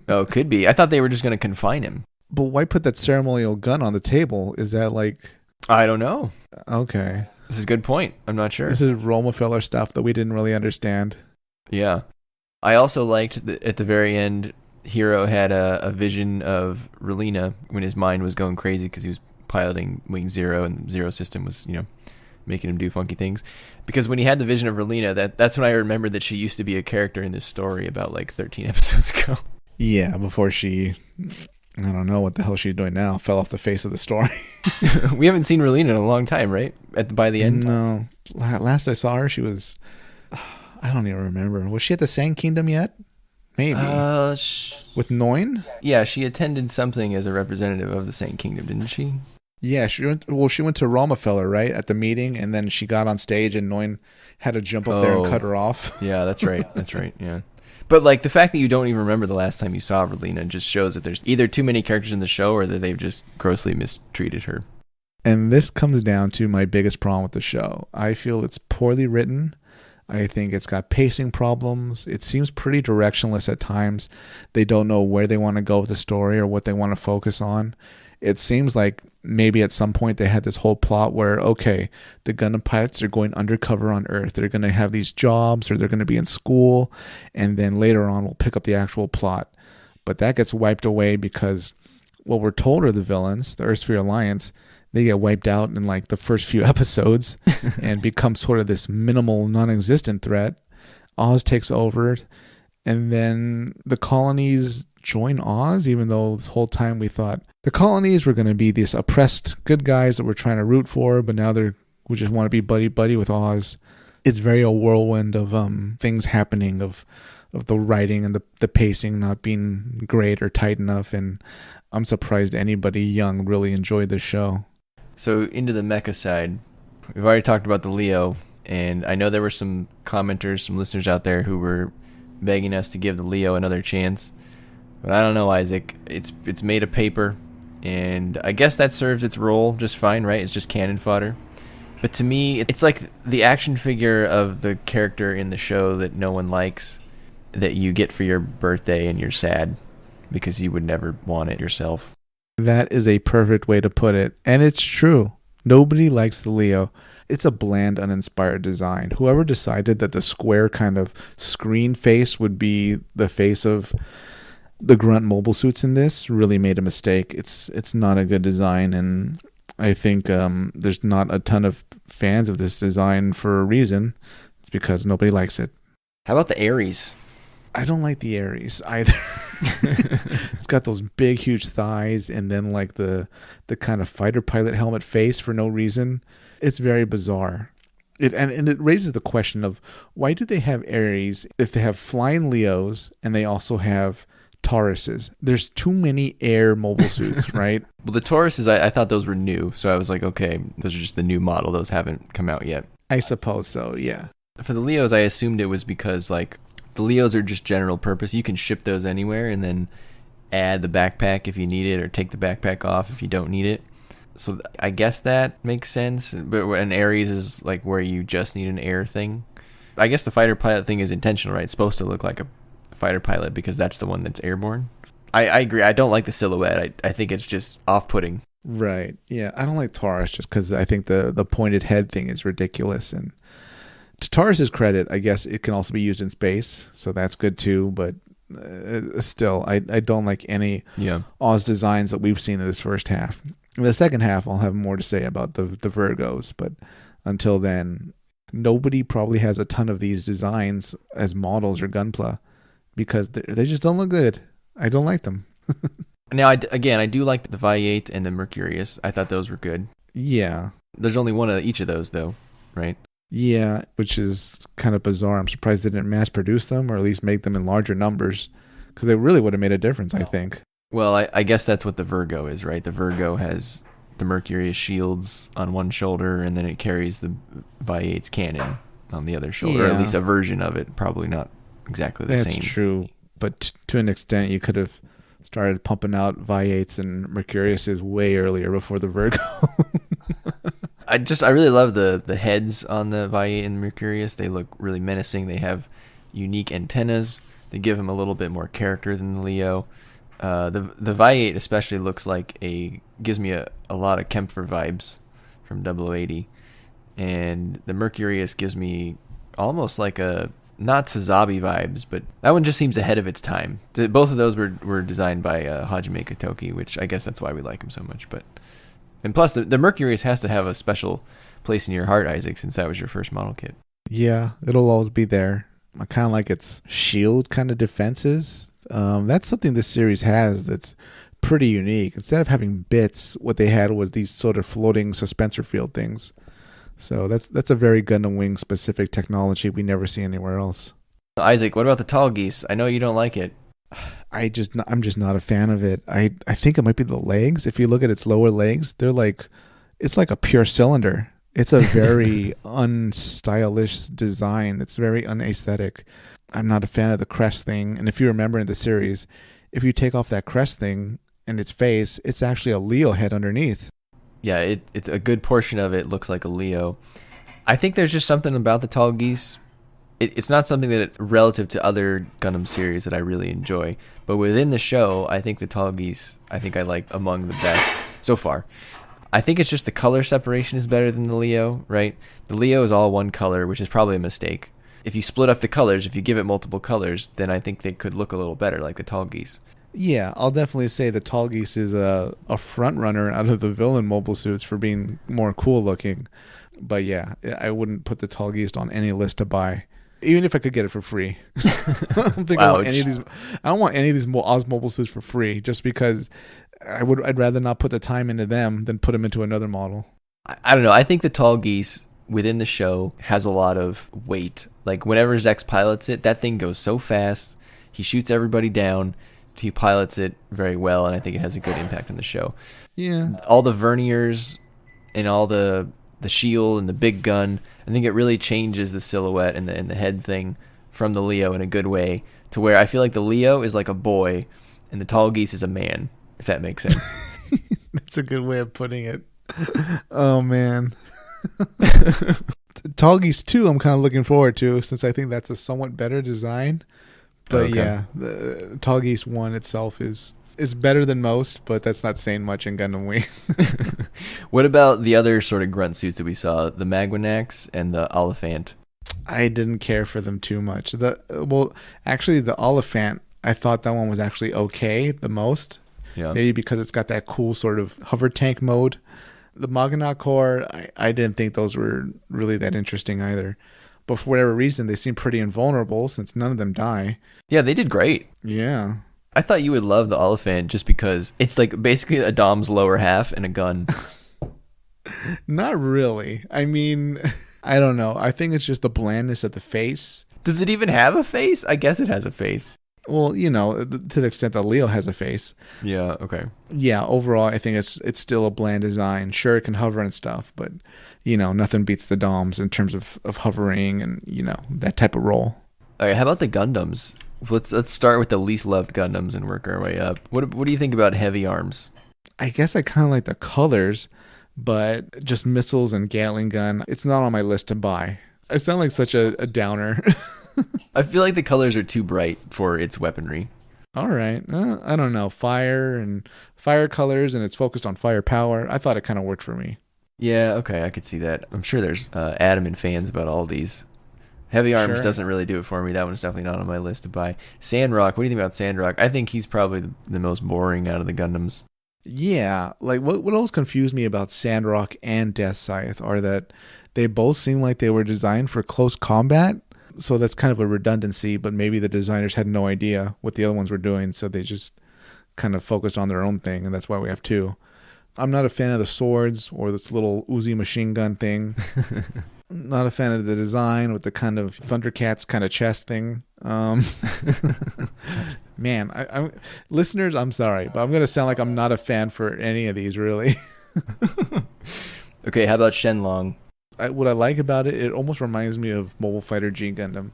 Oh, it could be. I thought they were just going to confine him. But why put that ceremonial gun on the table? Is that like... I don't know. Okay. This is a good point. I'm not sure. This is Romefeller stuff that we didn't really understand. Yeah. I also liked that at the very end, Hero had a vision of Relina when his mind was going crazy because he was piloting Wing Zero and the Zero system was, making him do funky things. Because when he had the vision of Relina, that's when I remembered that she used to be a character in this story about like 13 episodes ago. Yeah, before she... I don't know what the hell she's doing now. Fell off the face of the story. We haven't seen Relina in a long time, right? By the end? No. Last I saw her, she was... I don't even remember. Was she at the Sand Kingdom yet? Maybe. With Noin? Yeah, she attended something as a representative of the Sand Kingdom, didn't she? Yeah, she went to Romefeller, right? At the meeting, and then she got on stage and Noin had to jump up there and cut her off. Yeah, that's right. That's right, yeah. But like the fact that you don't even remember the last time you saw Relina just shows that there's either too many characters in the show or that they've just grossly mistreated her. And this comes down to my biggest problem with the show. I feel it's poorly written. I think it's got pacing problems. It seems pretty directionless at times. They don't know where they want to go with the story or what they want to focus on. It seems like maybe at some point they had this whole plot where, okay, the Gundam pilots are going undercover on Earth. They're going to have these jobs or they're going to be in school. And then later on we'll pick up the actual plot. But that gets wiped away because what we're told are the villains, the Earthsphere Alliance, they get wiped out in like the first few episodes and become sort of this minimal, non-existent threat. Oz takes over, and then the colonies join Oz, even though this whole time we thought the colonies were going to be these oppressed good guys that we're trying to root for, but now we just want to be buddy-buddy with Oz. It's very a whirlwind of things happening, of the writing and the pacing not being great or tight enough, and I'm surprised anybody young really enjoyed this show. So into the mecha side, we've already talked about the Leo, and I know there were some commenters, some listeners out there who were begging us to give the Leo another chance. But I don't know, Isaac. It's made of paper, and I guess that serves its role just fine, right? It's just cannon fodder. But to me, it's like the action figure of the character in the show that no one likes, that you get for your birthday and you're sad because you would never want it yourself. That is a perfect way to put it. And it's true. Nobody likes the Leo. It's a bland, uninspired design. Whoever decided that the square kind of screen face would be the face of the grunt mobile suits in this really made a mistake. It's not a good design, and I think there's not a ton of fans of this design for a reason. It's because nobody likes it. How about the Aries? I don't like the Aries either. It's got those big, huge thighs, and then like the kind of fighter pilot helmet face for no reason. It's very bizarre. And it raises the question of why do they have Aries if they have flying Leos and they also have Tauruses? There's too many air mobile suits, right? Well, the Tauruses, I thought those were new, so I was like, okay, those are just the new model. Those haven't come out yet. I suppose so, yeah. For the Leos, I assumed it was because like the Leos are just general purpose. You can ship those anywhere and then add the backpack if you need it, or take the backpack off if you don't need it. So I guess that makes sense. But an Aries is like where you just need an air thing. I guess the fighter pilot thing is intentional, right? It's supposed to look like a fighter pilot because that's the one that's airborne. I agree. I don't like the silhouette. I think it's just off-putting. Right. Yeah. I don't like Taurus just because I think the pointed head thing is ridiculous. And to Taurus's credit, I guess it can also be used in space, so that's good too. But still, I don't like any Oz designs that we've seen in this first half. In the second half, I'll have more to say about the Virgos, but until then, nobody probably has a ton of these designs as models or Gunpla because they just don't look good. I don't like them. Now, I do like the Viate and the Mercurius. I thought those were good. Yeah. There's only one of each of those, though, right? Yeah, which is kind of bizarre. I'm surprised they didn't mass produce them or at least make them in larger numbers because they really would have made a difference, I think. Well, I guess that's what the Virgo is, right? The Virgo has the Mercurius shields on one shoulder, and then it carries the Viate's cannon on the other shoulder, or at least a version of it. Probably not exactly the same. That's true, but to an extent, you could have started pumping out Viates and Mercuriuses way earlier before the Virgo. I really love the heads on the Viate and Mercurius. They look really menacing. They have unique antennas. They give them a little bit more character than the Leo. The Viate especially gives me a lot of Kempfer vibes from 0080, and the Mercurius gives me almost like not Suzabi vibes, but that one just seems ahead of its time. Both of those were designed by Hajime Kotoki, which I guess that's why we like him so much. And plus, the Mercurius has to have a special place in your heart, Isaac, since that was your first model kit. Yeah, it'll always be there. I kind of like its shield kind of defenses. That's something this series has that's pretty unique. Instead of having bits, what they had was these sort of floating suspensor field things. So that's a very Gundam Wing specific technology we never see anywhere else. Isaac, what about the tall geese? I know you don't like it. I'm just not a fan of it. I think it might be the legs. If you look at its lower legs, it's like a pure cylinder. It's a very unstylish design. It's very unaesthetic. I'm not a fan of the crest thing. And if you remember in the series, if you take off that crest thing and its face, it's actually a Leo head underneath. Yeah, it's a good portion of it looks like a Leo. I think there's just something about the tall geese. It's not something that, relative to other Gundam series, that I really enjoy. But within the show, I think the tall geese, I like among the best so far. I think it's just the color separation is better than the Leo, right? The Leo is all one color, which is probably a mistake. If you split up the colors, if you give it multiple colors, then I think they could look a little better, like the tall geese. Yeah, I'll definitely say the tall geese is a front runner out of the villain mobile suits for being more cool looking. But yeah, I wouldn't put the tall geese on any list to buy. Even if I could get it for free. I don't think I don't want any of these Oz mobile suits for free, just because I'd rather not put the time into them than put them into another model. I don't know. I think the tall geese within the show has a lot of weight. Like whenever Zex pilots it, that thing goes so fast. He shoots everybody down. He pilots it very well, and I think it has a good impact on the show. Yeah. All the verniers and all the shield and the big gun, I think it really changes the silhouette and the head thing from the Leo in a good way, to where I feel like the Leo is like a boy and the tall geese is a man, if that makes sense. That's a good way of putting it. Oh, man. Tallgeese 2 I'm kind of looking forward to, since I think that's a somewhat better design. But Okay. yeah, the Tallgeese 1 itself is better than most, but that's not saying much in Gundam Wing. What about the other sort of grunt suits that we saw, the Magwanax and the Oliphant? I didn't care for them too much. Actually, the Oliphant, I thought that one was actually okay the most. Yeah. Maybe because it's got that cool sort of hover tank mode. The Magna Core, I didn't think those were really that interesting either. But for whatever reason, they seem pretty invulnerable since none of them die. Yeah, they did great. Yeah. I thought you would love the Oliphant just because it's like basically a Dom's lower half and a gun. Not really. I mean, I don't know. I think it's just the blandness of the face. Does it even have a face? I guess it has a face. Well, you know, to the extent that Leo has a face. Yeah, okay. Yeah, overall, I think it's still a bland design. Sure, it can hover and stuff, but, you know, nothing beats the Doms in terms of hovering and, you know, that type of role. All right, how about the Gundams? Let's start with the least loved Gundams and work our way up. What do you think about heavy arms? I guess I kind of like the colors, but just missiles and Gatling gun, it's not on my list to buy. I sound like such a downer. I feel like the colors are too bright for its weaponry. All right. I don't know. Fire colors, and it's focused on firepower. I thought it kind of worked for me. Yeah, okay, I could see that. I'm sure there's adamant fans about all these. Heavy arms Sure. doesn't really do it for me. That one's definitely not on my list to buy. Sandrock, what do you think about Sandrock? I think he's probably the most boring out of the Gundams. Yeah. Like, what else confused me about Sandrock and Death Scythe are that they both seem like they were designed for close combat. So that's kind of a redundancy, but maybe the designers had no idea what the other ones were doing, so they just kind of focused on their own thing, and that's why we have two. I'm not a fan of the swords or this little Uzi machine gun thing. Not a fan of the design with the kind of Thundercats kind of chest thing. Man, I'm listeners, I'm sorry, but I'm going to sound like I'm not a fan for any of these, really. Okay, how about Shenlong? What I like about it, it almost reminds me of Mobile Fighter G Gundam,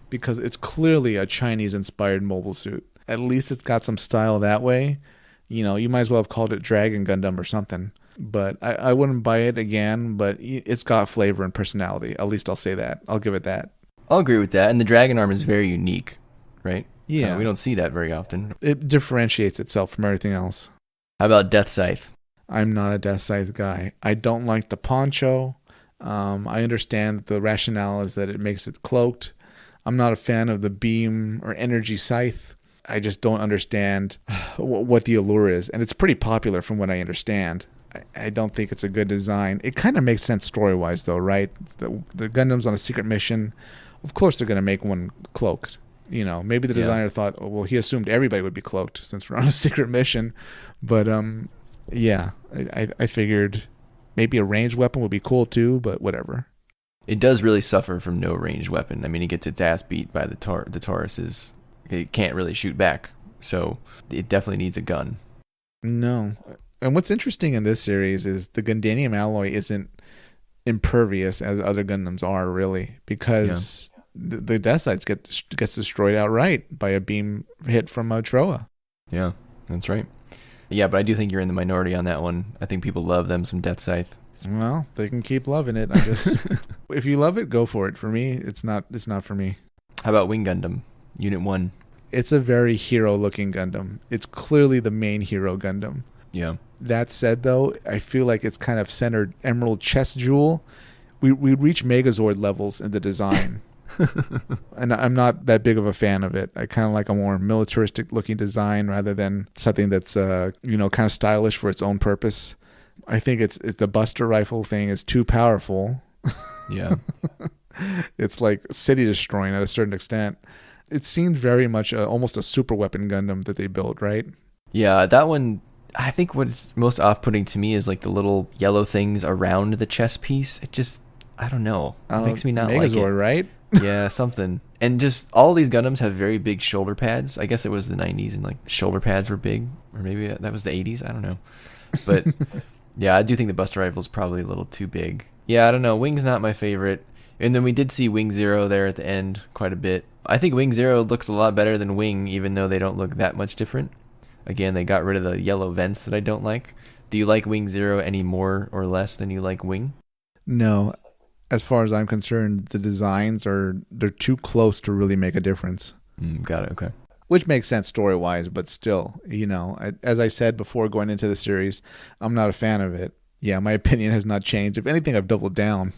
because it's clearly a Chinese-inspired mobile suit. At least it's got some style that way. You know, you might as well have called it Dragon Gundam or something. But I wouldn't buy it again, but it's got flavor and personality. At least I'll say that. I'll give it that. I'll agree with that. And the dragon arm is very unique, right? Yeah. We don't see that very often. It differentiates itself from everything else. How about Death Scythe? I'm not a Death Scythe guy. I don't like the poncho. I understand that the rationale is that it makes it cloaked. I'm not a fan of the beam or energy scythe. I just don't understand what the allure is. And it's pretty popular from what I understand. I don't think it's a good design. It kind of makes sense story-wise, though, right? The Gundam's on a secret mission. Of course they're going to make one cloaked. You know, maybe the designer thought, oh, well, he assumed everybody would be cloaked since we're on a secret mission. But, yeah, I figured maybe a ranged weapon would be cool, too, but whatever. It does really suffer from no ranged weapon. I mean, it gets its ass beat by the Tauruses. It can't really shoot back, so it definitely needs a gun. No. And what's interesting in this series is the Gundanium alloy isn't impervious as other Gundams are, really, because the Death Scythe gets destroyed outright by a beam hit from Trowa. Yeah, that's right. Yeah, but I do think you're in the minority on that one. I think people love them some Death Scythe. Well, they can keep loving it. If you love it, go for it. For me, it's not for me. How about Wing Gundam, Unit 1? It's a very hero-looking Gundam. It's clearly the main hero Gundam. Yeah. That said, though, I feel like it's kind of centered Emerald Chest Jewel. We reach Megazord levels in the design. And I'm not that big of a fan of it. I kind of like a more militaristic-looking design rather than something that's, kind of stylish for its own purpose. I think it's the Buster Rifle thing is too powerful. Yeah. It's like city destroying at a certain extent. It seemed very much almost a super weapon Gundam that they built, right? Yeah, that one, I think what's most off-putting to me is like the little yellow things around the chest piece. It just, I don't know. It makes me not like it. Megazord, right? Yeah, something. And just all these Gundams have very big shoulder pads. I guess it was the 90s and like shoulder pads were big. Or maybe that was the 80s. I don't know. But yeah, I do think the Buster Rifle is probably a little too big. Yeah, I don't know. Wing's not my favorite. And then we did see Wing Zero there at the end quite a bit. I think Wing Zero looks a lot better than Wing, even though they don't look that much different. Again, they got rid of the yellow vents that I don't like. Do you like Wing Zero any more or less than you like Wing? No, as far as I'm concerned, the designs they're too close to really make a difference. Got it. Okay. Which makes sense story-wise, but still, as I said before going into the series, I'm not a fan of it. Yeah, my opinion has not changed. If anything, I've doubled down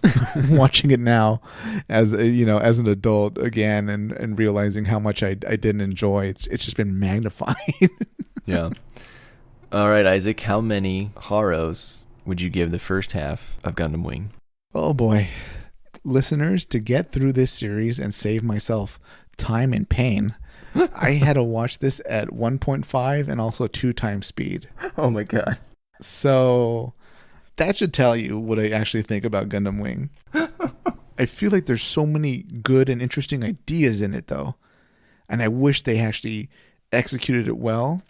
watching it now as as an adult again and realizing how much I didn't enjoy. It's just been magnified. Yeah. All right, Isaac, how many Haros would you give the first half of Gundam Wing? Oh boy. Listeners, to get through this series and save myself time and pain, I had to watch this at 1.5 and also 2 times speed. Oh my god. So that should tell you what I actually think about Gundam Wing. I feel like there's so many good and interesting ideas in it, though. And I wish they actually executed it well,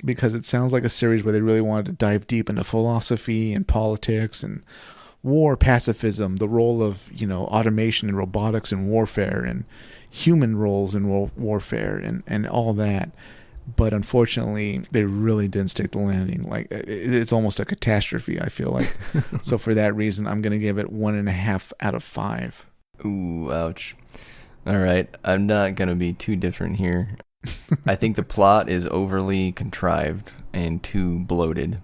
because it sounds like a series where they really wanted to dive deep into philosophy and politics and war, pacifism, the role of, automation and robotics in warfare and human roles in warfare and all that. But unfortunately, they really didn't stick the landing. Like, it's almost a catastrophe, I feel like. So for that reason, I'm going to give it 1.5 out of 5. Ooh, ouch. All right, I'm not going to be too different here. I think the plot is overly contrived and too bloated.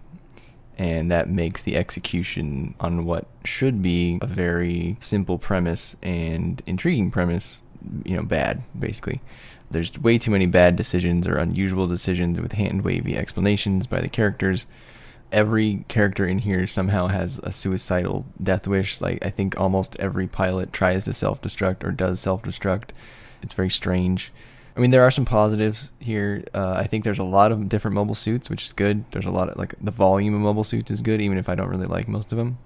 And that makes the execution on what should be a very simple premise and intriguing premise, bad, basically. There's way too many bad decisions or unusual decisions with hand-wavy explanations by the characters. Every character in here somehow has a suicidal death wish. Like, I think almost every pilot tries to self-destruct or does self-destruct. It's very strange. I mean, there are some positives here. I think there's a lot of different mobile suits, which is good. There's a lot of, the volume of mobile suits is good, even if I don't really like most of them.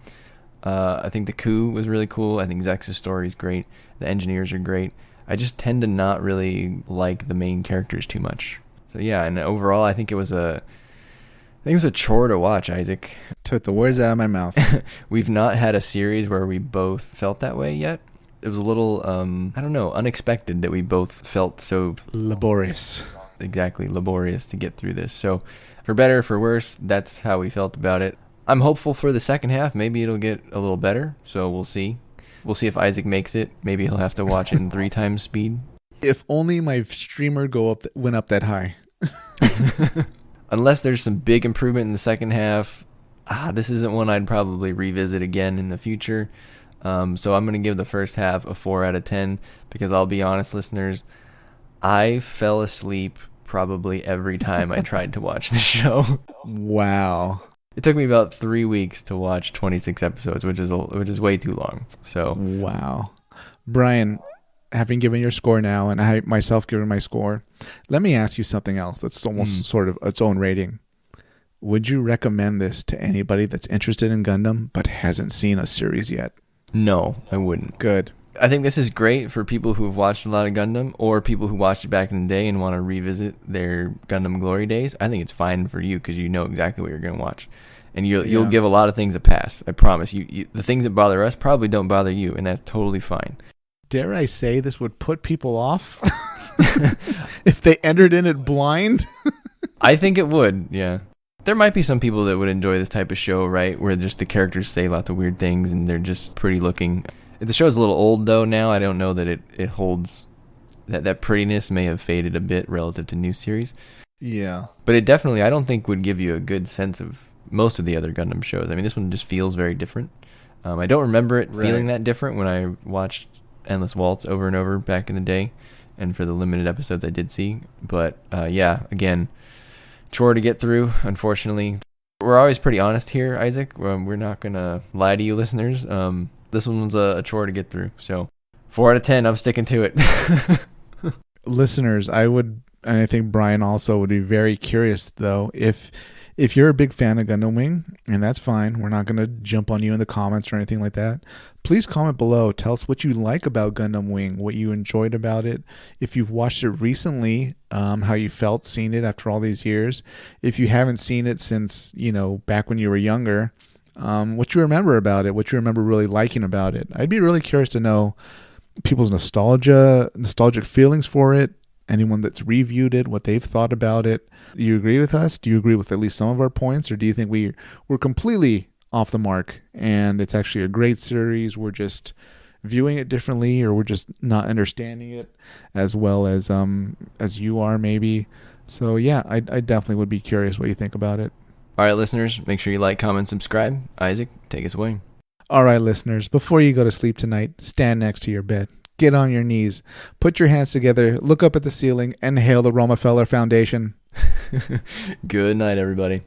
I think the coup was really cool. I think Zex's story is great. The engineers are great. I just tend to not really like the main characters too much. So yeah, and overall, I think it was a chore to watch, Isaac. Took the words out of my mouth. We've not had a series where we both felt that way yet. It was a little, unexpected that we both felt so laborious. Exactly, laborious to get through this. So, for better or for worse, that's how we felt about it. I'm hopeful for the second half. Maybe it'll get a little better, so we'll see. We'll see if Isaac makes it. Maybe he'll have to watch it in 3 times speed. If only my streamer went up that high. Unless there's some big improvement in the second half, this isn't one I'd probably revisit again in the future. So I'm going to give the first half a 4 out of 10, because I'll be honest, listeners, I fell asleep probably every time I tried to watch the show. Wow. It took me about 3 weeks to watch 26 episodes, which is way too long. So wow. Brian, having given your score now, and I myself given my score, let me ask you something else that's almost sort of its own rating. Would you recommend this to anybody that's interested in Gundam but hasn't seen a series yet? No, I wouldn't. Good. I think this is great for people who have watched a lot of Gundam, or people who watched it back in the day and want to revisit their Gundam glory days. I think it's fine for you, because you know exactly what you're going to watch. And you'll give a lot of things a pass. I promise. You the things that bother us probably don't bother you, and that's totally fine. Dare I say this would put people off if they entered in it blind? I think it would, yeah. There might be some people that would enjoy this type of show, right, where just the characters say lots of weird things and they're just pretty looking. The show's a little old, though, now. I don't know that it holds... That prettiness may have faded a bit relative to new series. Yeah. But it definitely, I don't think, would give you a good sense of most of the other Gundam shows. I mean, this one just feels very different. I don't remember it feeling that different when I watched Endless Waltz over and over back in the day, and for the limited episodes I did see. But, yeah, again... chore to get through, unfortunately. We're always pretty honest here, Isaac. We're not going to lie to you listeners. This one's a chore to get through. So 4 out of 10, I'm sticking to it. Listeners, and I think Brian also would be very curious, though, if you're a big fan of Gundam Wing, and that's fine, we're not going to jump on you in the comments or anything like that. Please comment below. Tell us what you like about Gundam Wing, what you enjoyed about it. If you've watched it recently, how you felt seeing it after all these years. If you haven't seen it since, back when you were younger, what you remember about it, what you remember really liking about it. I'd be really curious to know people's nostalgic feelings for it, anyone that's reviewed it, what they've thought about it. Do you agree with us? Do you agree with at least some of our points, or do you think we're completely off the mark, and it's actually a great series. We're just viewing it differently, or we're just not understanding it as well as you are, maybe. So yeah, I definitely would be curious what you think about it. All right, listeners, make sure you like, comment, subscribe. Isaac, take us away. All right, listeners, before you go to sleep tonight, stand next to your bed. Get on your knees. Put your hands together. Look up at the ceiling and hail the Romefeller Foundation. Good night, everybody.